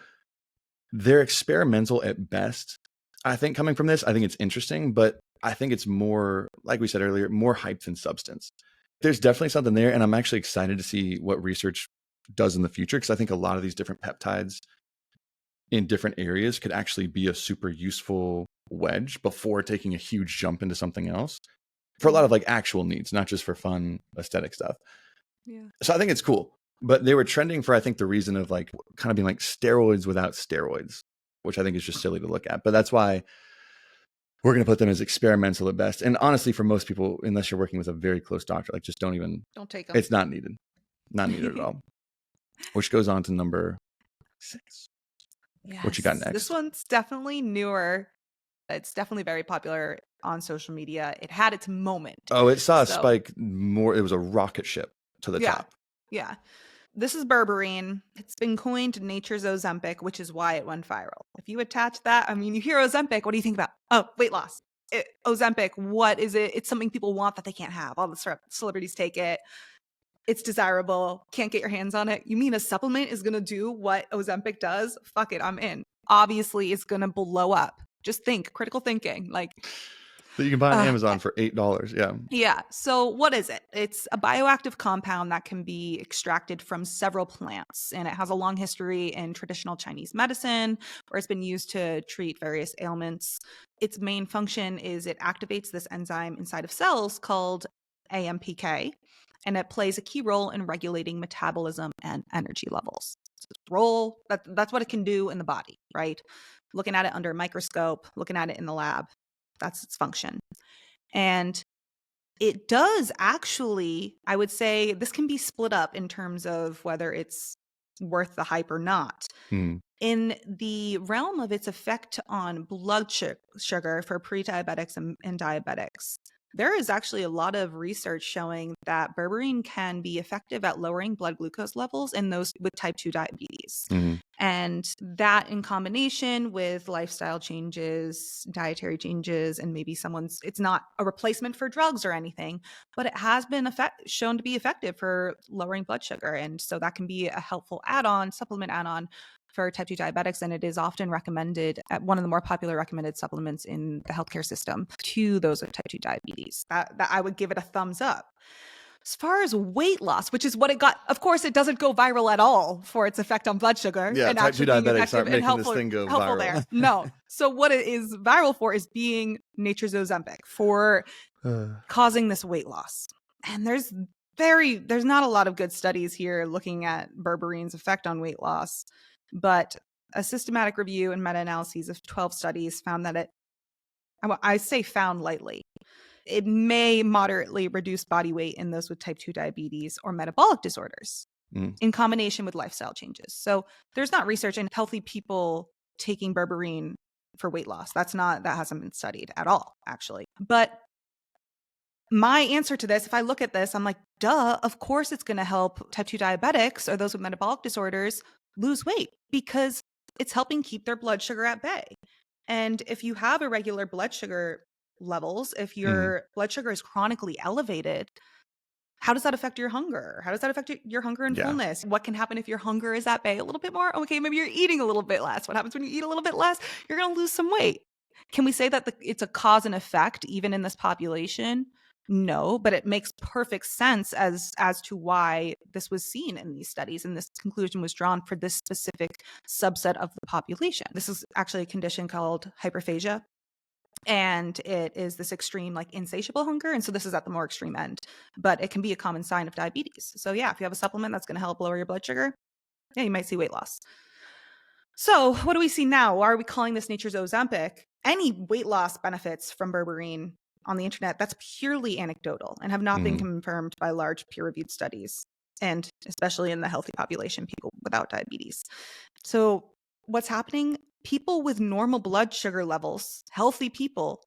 they're experimental at best. I think coming from this, I think it's interesting, but I think it's more, like we said earlier, more hype than substance. There's definitely something there, and I'm actually excited to see what research does in the future, because I think a lot of these different peptides in different areas could actually be a super useful wedge before taking a huge jump into something else for a lot of like actual needs, not just for fun aesthetic stuff. Yeah. So I think it's cool, but they were trending for, I think, the reason of like kind of being like steroids without steroids, which I think is just silly to look at. But that's why we're going to put them as experimental at best. And honestly, for most people, unless you're working with a very close doctor, like just don't take them. It's not needed at all. Which goes on to number 6. Yes. What you got next? This one's definitely newer. It's definitely very popular on social media. It had its moment. Oh, it saw a So, spike more. It was a rocket ship to the yeah. top. Yeah. This is berberine. It's been coined nature's Ozempic, which is why it went viral. If you attach that, I mean, you hear Ozempic, what do you think about? Oh, weight loss. Ozempic, what is it? It's something people want that they can't have. All the celebrities take it. It's desirable. Can't get your hands on it. You mean a supplement is going to do what Ozempic does? Fuck it, I'm in. Obviously, it's going to blow up. Just think, critical thinking. Like, That you can buy on Amazon for $8. Yeah. yeah. So what is it? It's a bioactive compound that can be extracted from several plants, and it has a long history in traditional Chinese medicine where it's been used to treat various ailments. Its main function is it activates this enzyme inside of cells called AMPK, and it plays a key role in regulating metabolism and energy levels. So its role, that's what it can do in the body, right? Looking at it under a microscope, looking at it in the lab, that's its function. And it does actually, I would say this can be split up in terms of whether it's worth the hype or not. In the realm of its effect on blood sugar for pre-diabetics and diabetics, there is actually a lot of research showing that berberine can be effective at lowering blood glucose levels in those with type 2 diabetes. And that in combination with lifestyle changes, dietary changes, and maybe it's not a replacement for drugs or anything, but it has been shown to be effective for lowering blood sugar. And so that can be a helpful supplement add-on for type 2 diabetics, and it is often recommended at one of the more popular recommended supplements in the healthcare system to those with type 2 diabetes. That I would give it a thumbs up. As far as weight loss, which is what it got, of course, it doesn't go viral at all for its effect on blood sugar. Yeah, and type actually 2 being diabetics effective aren't and making helpful, this thing go helpful viral. there. No. So what it is viral for is being nature's Ozempic for causing this weight loss. And there's not a lot of good studies here looking at berberine's effect on weight loss, but a systematic review and meta-analyses of 12 studies found that I say found lightly, it may moderately reduce body weight in those with type 2 diabetes or metabolic disorders in combination with lifestyle changes. So there's not research in healthy people taking berberine for weight loss. That hasn't been studied at all, actually. But my answer to this, if I look at this, I'm like, duh, of course it's going to help type 2 diabetics or those with metabolic disorders lose weight because it's helping keep their blood sugar at bay. And if you have irregular blood sugar levels, if your blood sugar is chronically elevated, how does that affect your hunger? How does that affect your hunger and fullness? What can happen if your hunger is at bay a little bit more? Okay, maybe you're eating a little bit less. What happens when you eat a little bit less? You're going to lose some weight. Can we say that it's a cause and effect even in this population? No, but it makes perfect sense as to why this was seen in these studies, and this conclusion was drawn for this specific subset of the population. This is actually a condition called hyperphagia, and it is this extreme, like, insatiable hunger, and so this is at the more extreme end, but it can be a common sign of diabetes. So yeah, if you have a supplement that's going to help lower your blood sugar, yeah, you might see weight loss. So what do we see now? Why are we calling this nature's Ozempic? Any weight loss benefits from berberine on the internet, that's purely anecdotal and have not been confirmed by large peer-reviewed studies, and especially in the healthy population, people without diabetes. So what's happening? People with normal blood sugar levels, healthy people,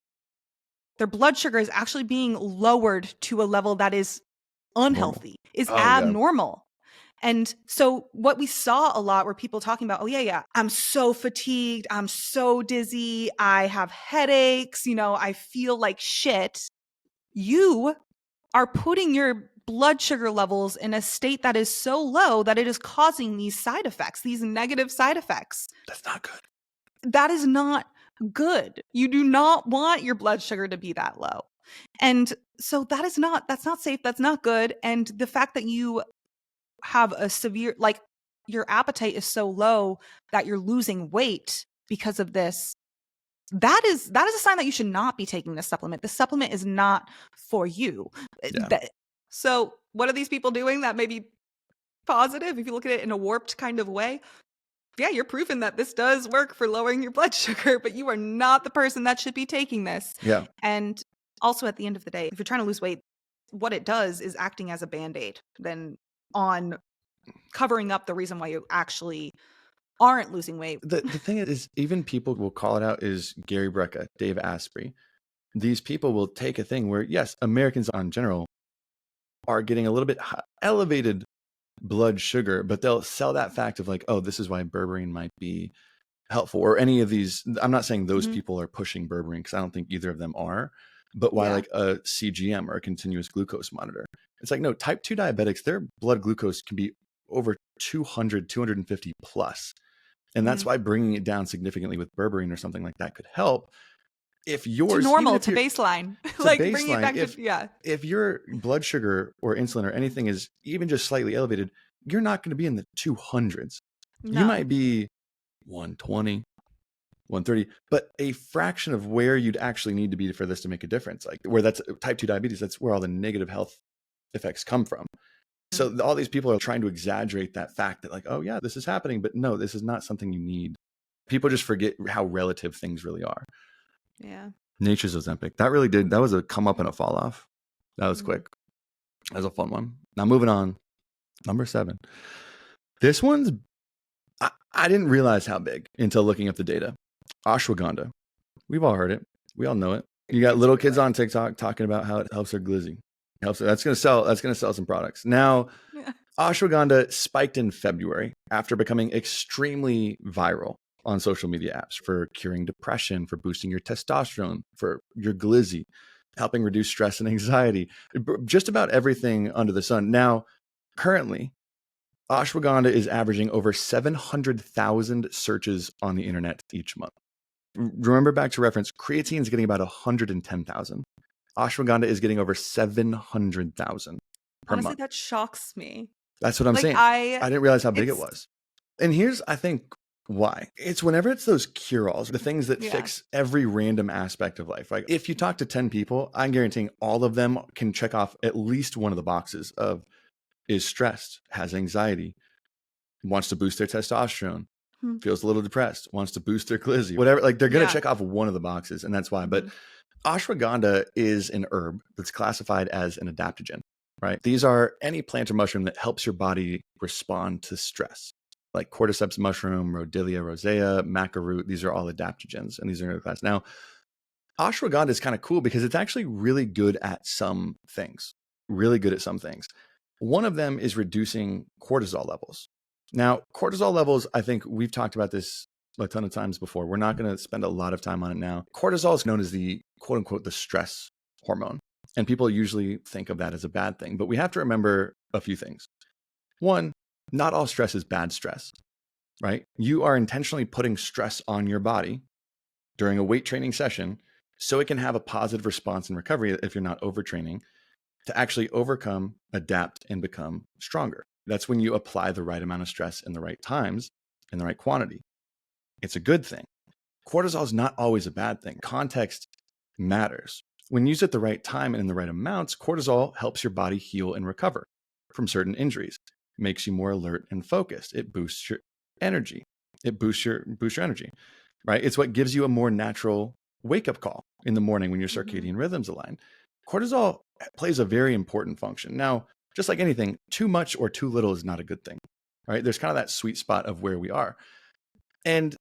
their blood sugar is actually being lowered to a level that is unhealthy, is abnormal. And so what we saw a lot were people talking about, I'm so fatigued, I'm so dizzy, I have headaches, I feel like shit. You are putting your blood sugar levels in a state that is so low that it is causing these side effects, these negative side effects. That's not good. That is not good. You do not want your blood sugar to be that low. And so that's not safe, that's not good. And the fact that you have a severe, like, your appetite is so low that you're losing weight because of this, that is a sign that you should not be taking this supplement. This supplement is not for you. So what are these people doing that may be positive if you look at it in a warped kind of way? Yeah, you're proving that this does work for lowering your blood sugar, but you are not the person that should be taking this. Yeah. And also, at the end of the day, if you're trying to lose weight, what it does is acting as a Band-Aid then on covering up the reason why you actually aren't losing weight. The thing is, even people will call it out, is Gary Brecka, Dave Asprey. these people will take a thing where, yes, Americans in general are getting a little bit elevated blood sugar, but they'll sell that fact of like, oh, this is why berberine might be helpful, or any of these. I'm not saying those people are pushing berberine, because I don't think either of them are, but why like a CGM or a continuous glucose monitor. It's like, no, type 2 diabetics, their blood glucose can be over 200, 250 plus. And that's why bringing it down significantly with berberine or something like that could help. If yours to normal, to baseline, like bring it back to, if your blood sugar or insulin or anything is even just slightly elevated, you're not going to be in the 200s. No. You might be 120, 130, but a fraction of where you'd actually need to be for this to make a difference. Like where that's type 2 diabetes, that's where all the negative health effects come from. So all these people are trying to exaggerate that fact that like, oh yeah, this is happening, but no, this is not something you need. People just forget how relative things really are. Yeah. Nature's Ozempic. That was a come up and a fall off. That was quick. That was a fun one. Now moving on. Number 7. This one's, I didn't realize how big until looking up the data. Ashwaganda. We've all heard it. We all know it. You got little kids on TikTok talking about how it helps their glizzy. That's going to sell some products. Now, ashwagandha spiked in February after becoming extremely viral on social media apps for curing depression, for boosting your testosterone, for your glizzy, helping reduce stress and anxiety, just about everything under the sun. Now, currently, ashwagandha is averaging over 700,000 searches on the internet each month. Remember, back to reference, creatine is getting about 110,000. Ashwagandha is getting over 700,000 per month. Honestly, that shocks me. That's what I'm saying. I didn't realize how big it was. And here's, I think, why. It's whenever it's those cure-alls, the things that fix every random aspect of life. Like if you talk to 10 people, I'm guaranteeing all of them can check off at least one of the boxes of is stressed, has anxiety, wants to boost their testosterone, feels a little depressed, wants to boost their glizzy, whatever. Like they're going to check off one of the boxes, and that's why. But ashwagandha is an herb that's classified as an adaptogen, right? These are any plant or mushroom that helps your body respond to stress, like cordyceps mushroom, Rhodiola rosea, maca root. These are all adaptogens, and these are in the class. Now, ashwagandha is kind of cool because it's actually really good at some things, One of them is reducing cortisol levels. Now, cortisol levels, I think we've talked about this a ton of times before. We're not going to spend a lot of time on it now. Cortisol is known as the quote unquote, the stress hormone. And people usually think of that as a bad thing, but we have to remember a few things. One, not all stress is bad stress, right? You are intentionally putting stress on your body during a weight training session so it can have a positive response in recovery if you're not overtraining, to actually overcome, adapt, and become stronger. That's when you apply the right amount of stress in the right times, in the right quantity. It's a good thing. Cortisol is not always a bad thing. Context matters. When used at the right time and in the right amounts, cortisol helps your body heal and recover from certain injuries. It makes you more alert and focused. It boosts your energy. It boosts your energy, right? It's what gives you a more natural wake-up call in the morning when your circadian rhythms align. Cortisol plays a very important function. Now, just like anything, too much or too little is not a good thing, right? There's kind of that sweet spot of where we are. And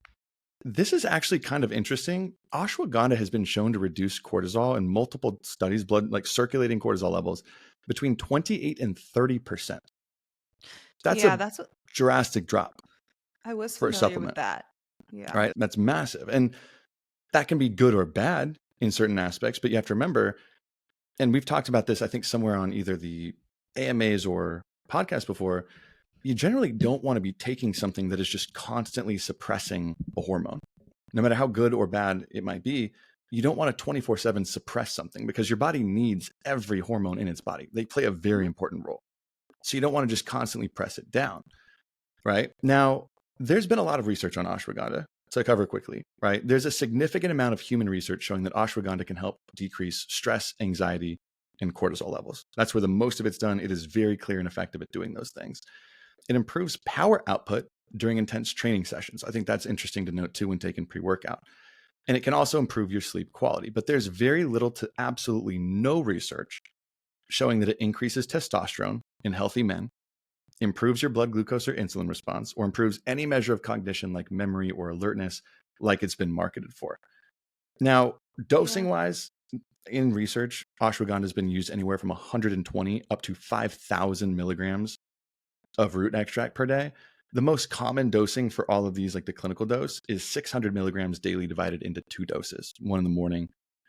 this is actually kind of interesting. Ashwagandha has been shown to reduce cortisol in multiple studies, like circulating cortisol levels, between 28 and 30%. That's a drastic drop. I was for a familiar supplement. with that. Yeah. Right? That's massive. And that can be good or bad in certain aspects, but you have to remember, and we've talked about this, I think, somewhere on either the AMAs or podcast before, you generally don't want to be taking something that is just constantly suppressing a hormone. No matter how good or bad it might be, you don't want to 24/7 suppress something, because your body needs every hormone in its body. They play a very important role. So you don't want to just constantly press it down, right? Now, there's been a lot of research on ashwagandha. So I cover quickly, right? There's a significant amount of human research showing that ashwagandha can help decrease stress, anxiety, and cortisol levels. That's where the most of it's done. It is very clear and effective at doing those things. It improves power output during intense training sessions. I think that's interesting to note too when taking pre-workout. And it can also improve your sleep quality. But there's very little to absolutely no research showing that it increases testosterone in healthy men, improves your blood glucose or insulin response, or improves any measure of cognition like memory or alertness, like it's been marketed for. Now, dosing wise, in research, ashwagandha has been used anywhere from 120 up to 5,000 milligrams of root extract per day. The most common dosing for all of these, like the clinical dose, is 600 milligrams daily divided into 2 doses, one in the morning,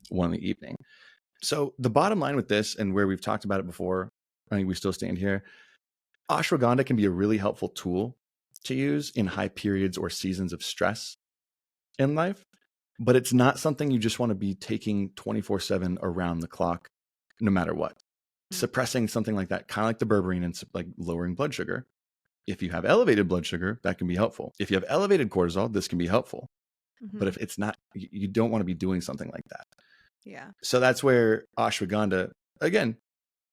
one in the evening. So the bottom line with this, and where we've talked about it before, I think we still stand here, ashwagandha can be a really helpful tool to use in high periods or seasons of stress in life, but it's not something you just want to be taking 24/7 around the clock, no matter what. Suppressing something like that, kind of like the berberine and like lowering blood sugar. If you have elevated blood sugar, that can be helpful. If you have elevated cortisol, this can be helpful. But if it's not, you don't want to be doing something like that. Yeah. So that's where ashwagandha, again,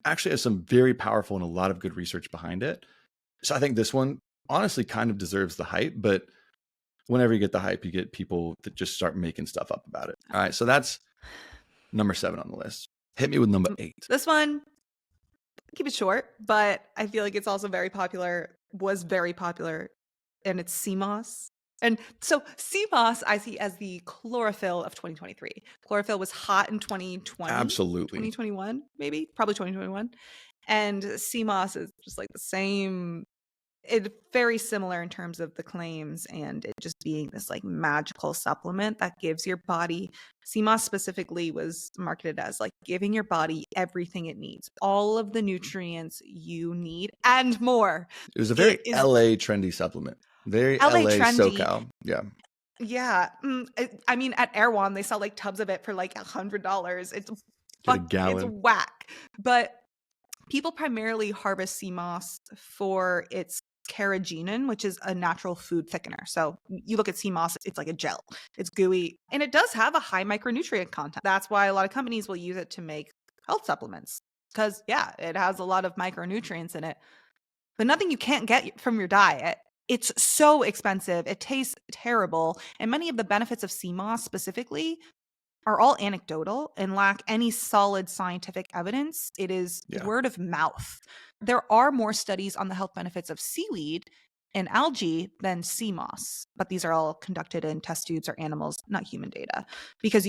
actually has some very powerful and a lot of good research behind it. So I think this one honestly kind of deserves the hype, but whenever you get the hype, you get people that just start making stuff up about it. All right. So that's number 7 on the list. Hit me with number 8. This one, keep it short, but I feel like it's also very popular, was very popular, and it's seamoss. And so seamoss I see as the chlorophyll of 2023. Chlorophyll was hot in 2020. Absolutely. 2021, maybe? Probably 2021. And seamoss is just like the same. It's very similar in terms of the claims and it just being this like magical supplement that gives your body. CMOS specifically was marketed as like giving your body everything it needs, all of the nutrients you need and more. It was a very LA trendy supplement. Very LA trendy. SoCal. Yeah. Yeah. I mean, at Erewhon, they sell like tubs of it for like $100. It's Get a gallon. It's whack. But people primarily harvest CMOS for its carrageenan, which is a natural food thickener. So you look at sea moss, it's like a gel. It's gooey, and it does have a high micronutrient content. That's why a lot of companies will use it to make health supplements because, yeah, it has a lot of micronutrients in it, but nothing you can't get from your diet. It's so expensive. It tastes terrible. And many of the benefits of sea moss specifically are all anecdotal and lack any solid scientific evidence. It is word of mouth. There are more studies on the health benefits of seaweed and algae than sea moss, but these are all conducted in test tubes or animals, not human data, because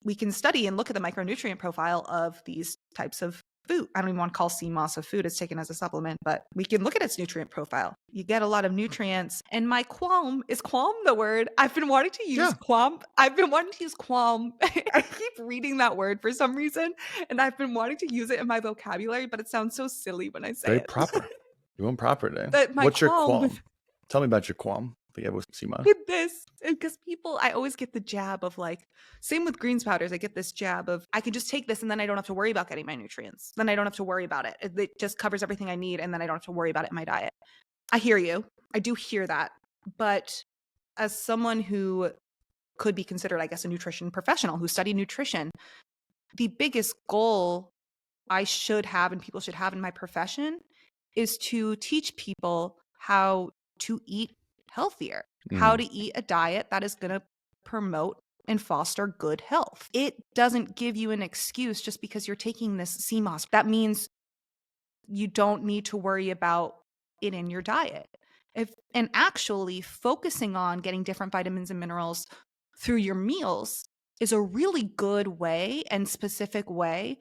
we can study and look at the micronutrient profile of these types of food. I don't even want to call sea moss a food. It's taken as a supplement, but we can look at its nutrient profile. You get a lot of nutrients. And my qualm, is qualm the word? I've been wanting to use qualm. I've been wanting to use qualm. I keep reading that word for some reason, and I've been wanting to use it in my vocabulary, but it sounds so silly when I say Very it. proper. You're on proper today. What's your qualm? Tell me about your qualm. With this, because people, I always get the jab of like, same with greens powders, I get this jab of I can just take this and then I don't have to worry about getting my nutrients, then I don't have to worry about it, it just covers everything I need and then I don't have to worry about it in my diet. I hear you, I do hear that, but as someone who could be considered, I guess, a nutrition professional who studied nutrition, the biggest goal I should have and people should have in my profession is to teach people how to eat healthier, how to eat a diet that is going to promote and foster good health. It doesn't give you an excuse just because you're taking this CMOS. That means you don't need to worry about it in your diet. And actually focusing on getting different vitamins and minerals through your meals is a really good way and specific way,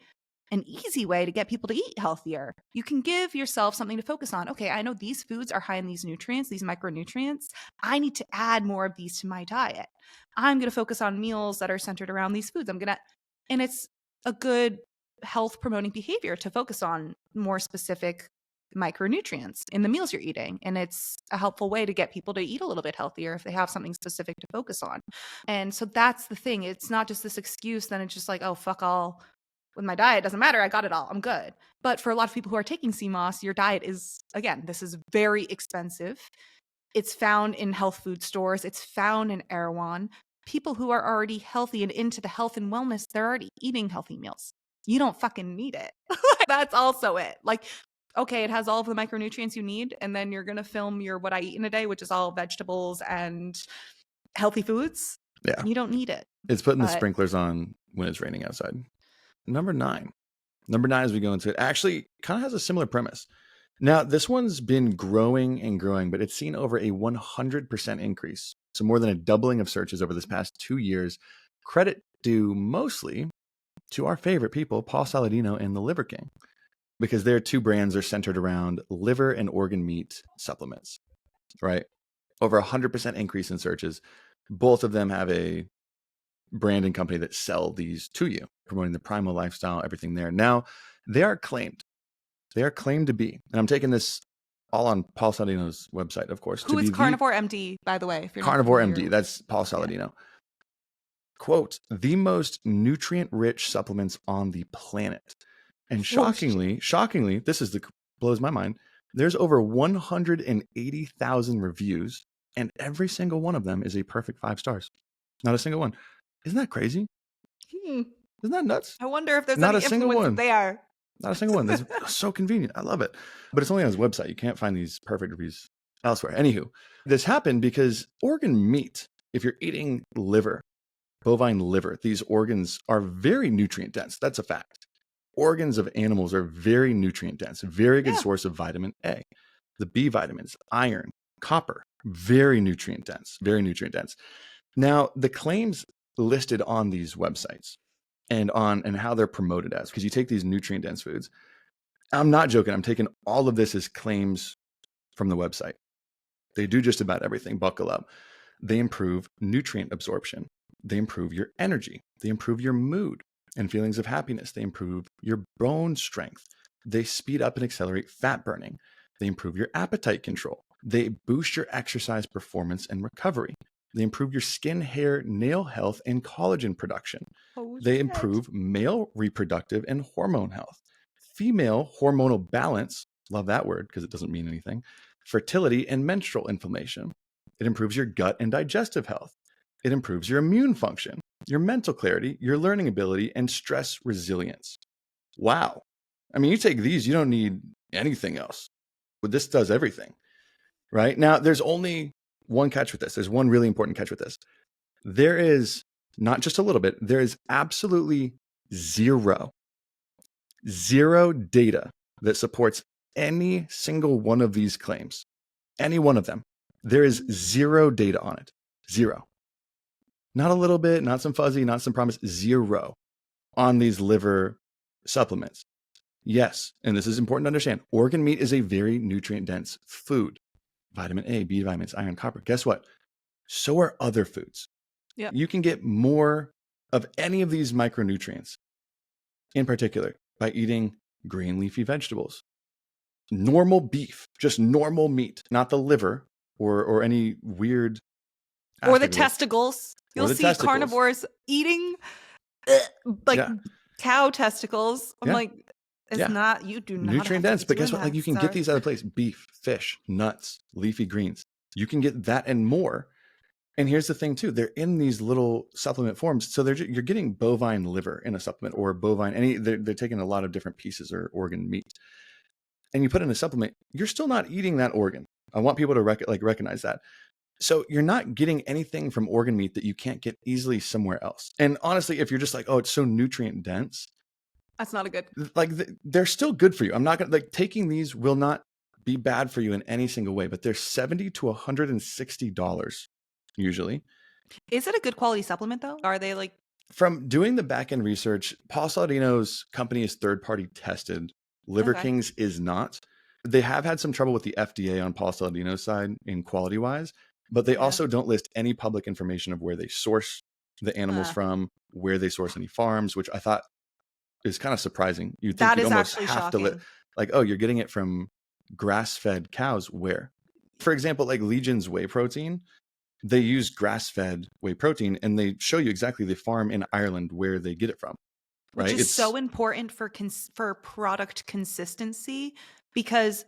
an easy way to get people to eat healthier. You can give yourself something to focus on. Okay, I know these foods are high in these nutrients, these micronutrients. I need to add more of these to my diet. I'm going to focus on meals that are centered around these foods. And it's a good health promoting behavior to focus on more specific micronutrients in the meals you're eating. And it's a helpful way to get people to eat a little bit healthier if they have something specific to focus on. And so that's the thing. It's not just this excuse, then it's just like, oh, fuck all. With my diet, it doesn't matter. I got it all. I'm good. But for a lot of people who are taking CMOS, your diet is, again, this is very expensive. It's found in health food stores. It's found in Erewhon. People who are already healthy and into the health and wellness, they're already eating healthy meals. You don't fucking need it. That's also it. Like, okay, it has all of the micronutrients you need, and then you're going to film your what I eat in a day, which is all vegetables and healthy foods. Yeah. You don't need it. It's putting the sprinklers on when it's raining outside. Number nine, as we go into it, actually kind of has a similar premise. Now, this one's been growing and growing, but it's seen over a 100% increase. So more than a doubling of searches over this past 2 years. Credit due mostly to our favorite people, Paul Saladino and the Liver King, because their two brands are centered around liver and organ meat supplements, right? Over 100% increase in searches. Both of them have a branding company that sell these to you, promoting the primal lifestyle, everything there. Now, they are claimed. They are claimed to be, and I'm taking this all on Paul Saladino's website, of course. Who to is be Carnivore MD, by the way? If you're Carnivore not familiar. MD. That's Paul Saladino. Yeah. Quote, the most nutrient-rich supplements on the planet. And shockingly, this is blows my mind. There's over 180,000 reviews, and every single one of them is a perfect 5 stars. Not a single one. Isn't that crazy? Isn't that nuts? I wonder if there's not any a single influence one there. Not a single one. That's so convenient. I love it. But it's only on his website. You can't find these perfect reviews elsewhere. Anywho, this happened because organ meat, if you're eating liver, bovine liver, these organs are very nutrient dense. That's a fact. Organs of animals are very nutrient dense, very good source of vitamin A, the B vitamins, iron, copper, very nutrient dense, very nutrient dense. Now, the claims listed on these websites and how they're promoted as, because you take these nutrient dense foods. I'm not joking. I'm taking all of this as claims from the website. They do just about everything. Buckle up. They improve nutrient absorption. They improve your energy. They improve your mood and feelings of happiness. They improve your bone strength. They speed up and accelerate fat burning. They improve your appetite control. They boost your exercise performance and recovery. They improve your skin, hair, nail health, and collagen production. They improve male reproductive and hormone health. Female hormonal balance, love that word because it doesn't mean anything. Fertility and menstrual inflammation. It improves your gut and digestive health. It improves your immune function, your mental clarity, your learning ability, and stress resilience. Wow. I mean, you take these, you don't need anything else. But this does everything, right? Now, there's only one catch with this. There's one really important catch with this. There is not just a little bit, there is absolutely zero data that supports any single one of these claims. Any one of them. There is zero data on it. Zero. Not a little bit, not some fuzzy, not some promise. Zero on these liver supplements. Yes, and this is important to understand. Organ meat is a very nutrient-dense food. Vitamin A, B vitamins, iron, copper. Guess what? So are other foods. Yep. You can get more of any of these micronutrients, in particular, by eating green leafy vegetables. Normal beef, just normal meat, not the liver or any weird... Or the testicles. You'll see carnivores eating cow testicles. I'm like, it's not, you do not nutrient dense, but guess what? Like, you can get these other places: beef, fish, nuts, leafy greens. You can get that and more. And here's the thing too: they're in these little supplement forms, so you're getting bovine liver in a supplement, or bovine they're taking a lot of different pieces or organ meat, and you put in a supplement. You're still not eating that organ. I want people to recognize that. So you're not getting anything from organ meat that you can't get easily somewhere else. And honestly, if you're just like, oh, it's so nutrient dense, that's not a good. Like, they're still good for you. I'm not gonna taking these will not be bad for you in any single way, but they're $70 to $160 usually. Is it a good quality supplement though? Are they like? From doing the back end research, Paul Saladino's company is third party tested. Liver King's is not. They have had some trouble with the FDA on Paul Saladino's side in quality wise, but they also don't list any public information of where they source the animals from, where they source any farms, which I thought is kind of surprising. You'd think you'd almost have to you're getting it from grass-fed cows. Where, for example, like Legion's whey protein, they use grass-fed whey protein, and they show you exactly the farm in Ireland where they get it from. Right? Which is so important for product consistency, because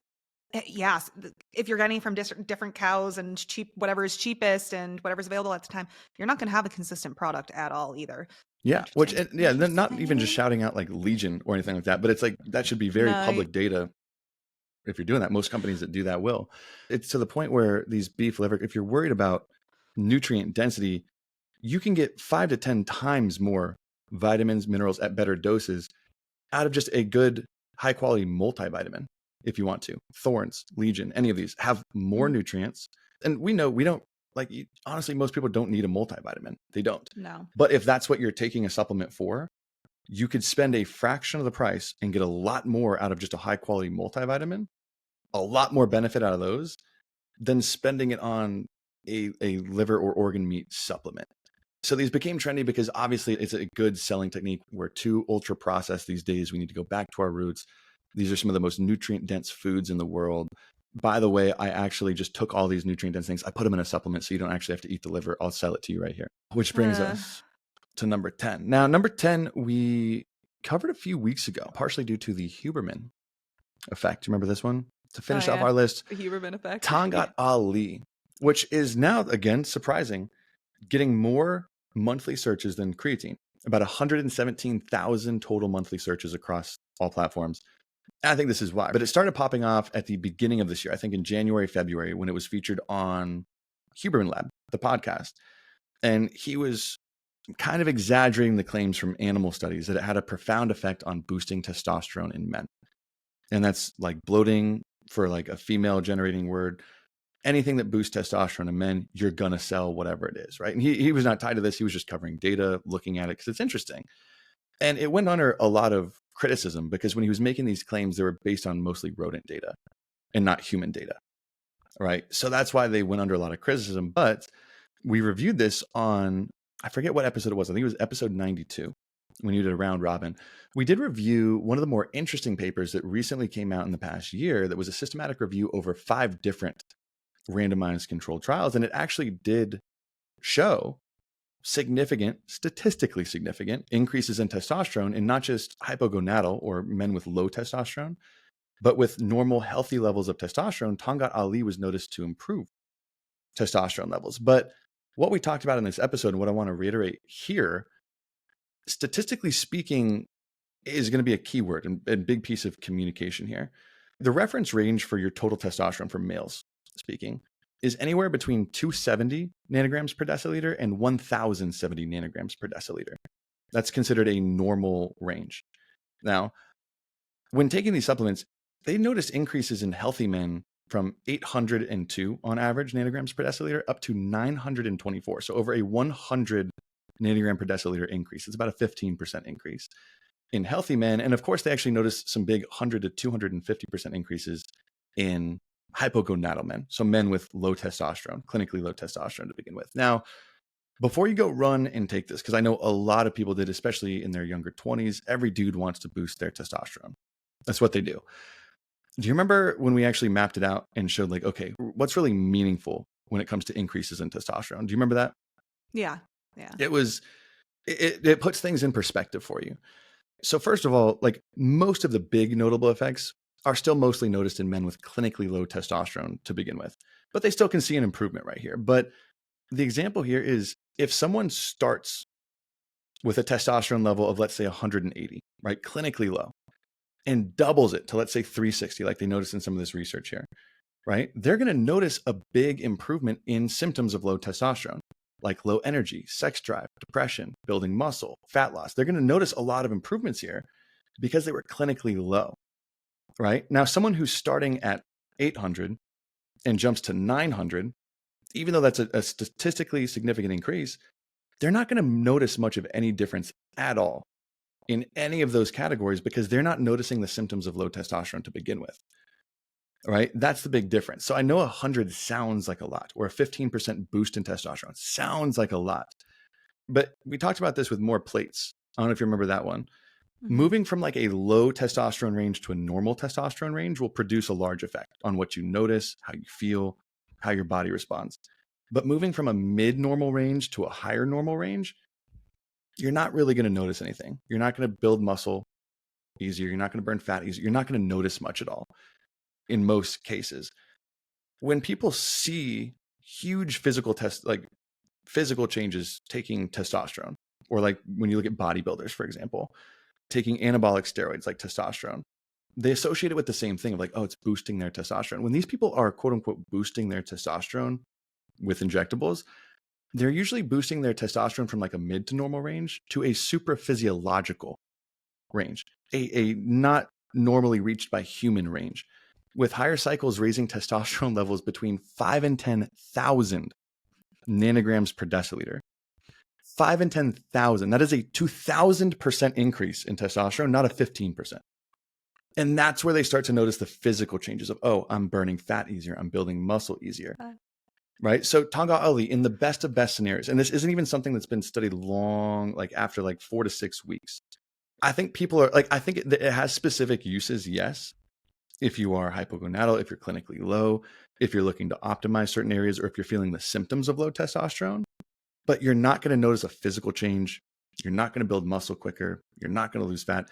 if you're getting from different cows and cheap, whatever is cheapest and whatever's available at the time, you're not going to have a consistent product at all either. Yeah, not even just shouting out like Legion or anything like that, but it's like that should be very public data. If you're doing that, most companies that do that will. It's to the point where these beef liver, if you're worried about nutrient density, you can get 5 to 10 times more vitamins, minerals at better doses out of just a good high quality multivitamin. If you want to, Thorns, Legion, any of these have more nutrients. And we know we don't honestly, most people don't need a multivitamin. They don't. No. But if that's what you're taking a supplement for, you could spend a fraction of the price and get a lot more out of just a high quality multivitamin, a lot more benefit out of those than spending it on a liver or organ meat supplement. So these became trendy because obviously it's a good selling technique. We're too ultra processed these days. We need to go back to our roots. These are some of the most nutrient dense foods in the world. By the way, I actually just took all these nutrient dense things. I put them in a supplement so you don't actually have to eat the liver. I'll sell it to you right here. Which brings us to number 10. Now, number 10, we covered a few weeks ago, partially due to the Huberman effect. Remember this one? To finish off our list, the Huberman effect. Tongkat Ali, which is now, again, surprising, getting more monthly searches than creatine, about 117,000 total monthly searches across all platforms. And I think this is why, but it started popping off at the beginning of this year, I think in January, February, when it was featured on Huberman Lab, the podcast. And he was kind of exaggerating the claims from animal studies that it had a profound effect on boosting testosterone in men. And that's like bloating, for like a female generating word. Anything that boosts testosterone in men, you're going to sell whatever it is, right? And he was not tied to this. He was just covering data, looking at it because it's interesting. And it went under a lot of criticism because when he was making these claims, they were based on mostly rodent data and not human data, right? So that's why they went under a lot of criticism. But we reviewed this on, I forget what episode it was. I think it was episode 92 when you did a round robin. We did review one of the more interesting papers that recently came out in the past year that was a systematic review over 5 different randomized controlled trials. And it actually did show significant, statistically significant increases in testosterone in not just hypogonadal or men with low testosterone, but with normal healthy levels of testosterone. Tongkat Ali was noticed to improve testosterone levels. But what we talked about in this episode and what I want to reiterate here, statistically speaking, is going to be a keyword and big piece of communication here. The reference range for your total testosterone for males speaking is anywhere between 270 nanograms per deciliter and 1070 nanograms per deciliter. That's considered a normal range. Now, when taking these supplements, they noticed increases in healthy men from 802 on average nanograms per deciliter up to 924. So over a 100 nanogram per deciliter increase. It's about a 15% increase in healthy men. And of course, they actually noticed some big 100 to 250% increases in hypogonadal men. So men with low testosterone, clinically low testosterone to begin with. Now, before you go run and take this, because I know a lot of people did, especially in their younger 20s, every dude wants to boost their testosterone. That's what they do. Do you remember when we actually mapped it out and showed like, okay, what's really meaningful when it comes to increases in testosterone? Do you remember that? Yeah. It puts things in perspective for you. So first of all, like most of the big notable effects are still mostly noticed in men with clinically low testosterone to begin with, but they still can see an improvement right here. But the example here is if someone starts with a testosterone level of, let's say 180, right, clinically low, and doubles it to, let's say 360, like they noticed in some of this research here, right, they're going to notice a big improvement in symptoms of low testosterone, like low energy, sex drive, depression, building muscle, fat loss. They're going to notice a lot of improvements here because they were clinically low, right? Now, someone who's starting at 800 and jumps to 900, even though that's a statistically significant increase, they're not going to notice much of any difference at all in any of those categories because they're not noticing the symptoms of low testosterone to begin with, right? That's the big difference. So I know 100 sounds like a lot, or a 15% boost in testosterone sounds like a lot, but we talked about this with more plates. I don't know if you remember that one. Mm-hmm. Moving from like a low testosterone range to a normal testosterone range will produce a large effect on what you notice, how you feel, how your body responds. But moving from a mid-normal range to a higher normal range, you're not really going to notice anything. You're not going to build muscle easier. You're not going to burn fat easier. You're not going to notice much at all in most cases. When people see huge physical changes taking testosterone, or like when you look at bodybuilders, for example, taking anabolic steroids like testosterone, they associate it with the same thing of like, oh, it's boosting their testosterone. When these people are quote unquote boosting their testosterone with injectables, they're usually boosting their testosterone from like a mid to normal range to a super physiological range, a not normally reached by human range, with higher cycles raising testosterone levels between 5 and 10,000 nanograms per deciliter. 5 in 10,000. That is a 2,000% increase in testosterone, not a 15%. And that's where they start to notice the physical changes of, oh, I'm burning fat easier. I'm building muscle easier. Right. So Tongkat Ali, in the best of best scenarios, and this isn't even something that's been studied long, like after like 4 to 6 weeks. I think people are like, I think it has specific uses. Yes. If you are hypogonadal, if you're clinically low, if you're looking to optimize certain areas, or if you're feeling the symptoms of low testosterone, but you're not going to notice a physical change. You're not going to build muscle quicker. You're not going to lose fat.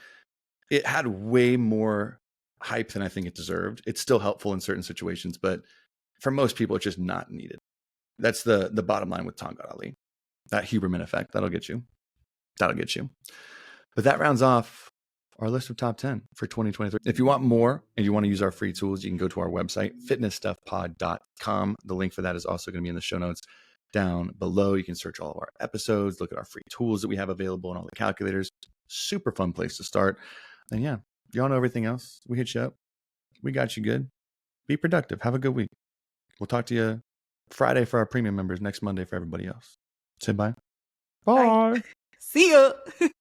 It had way more hype than I think it deserved. It's still helpful in certain situations, but for most people, it's just not needed. That's the bottom line with Tongkat Ali. That Huberman effect, that'll get you. That'll get you. But that rounds off our list of top 10 for 2023. If you want more and you want to use our free tools, you can go to our website, fitnessstuffpod.com. The link for that is also going to be in the show notes down below. You can search all of our episodes, look at our free tools that we have available and all the calculators. Super fun place to start. And yeah, y'all know everything else. We hit you up. We got you good. Be productive. Have a good week. We'll talk to you Friday for our premium members, next Monday for everybody else. Say bye. Bye. See ya.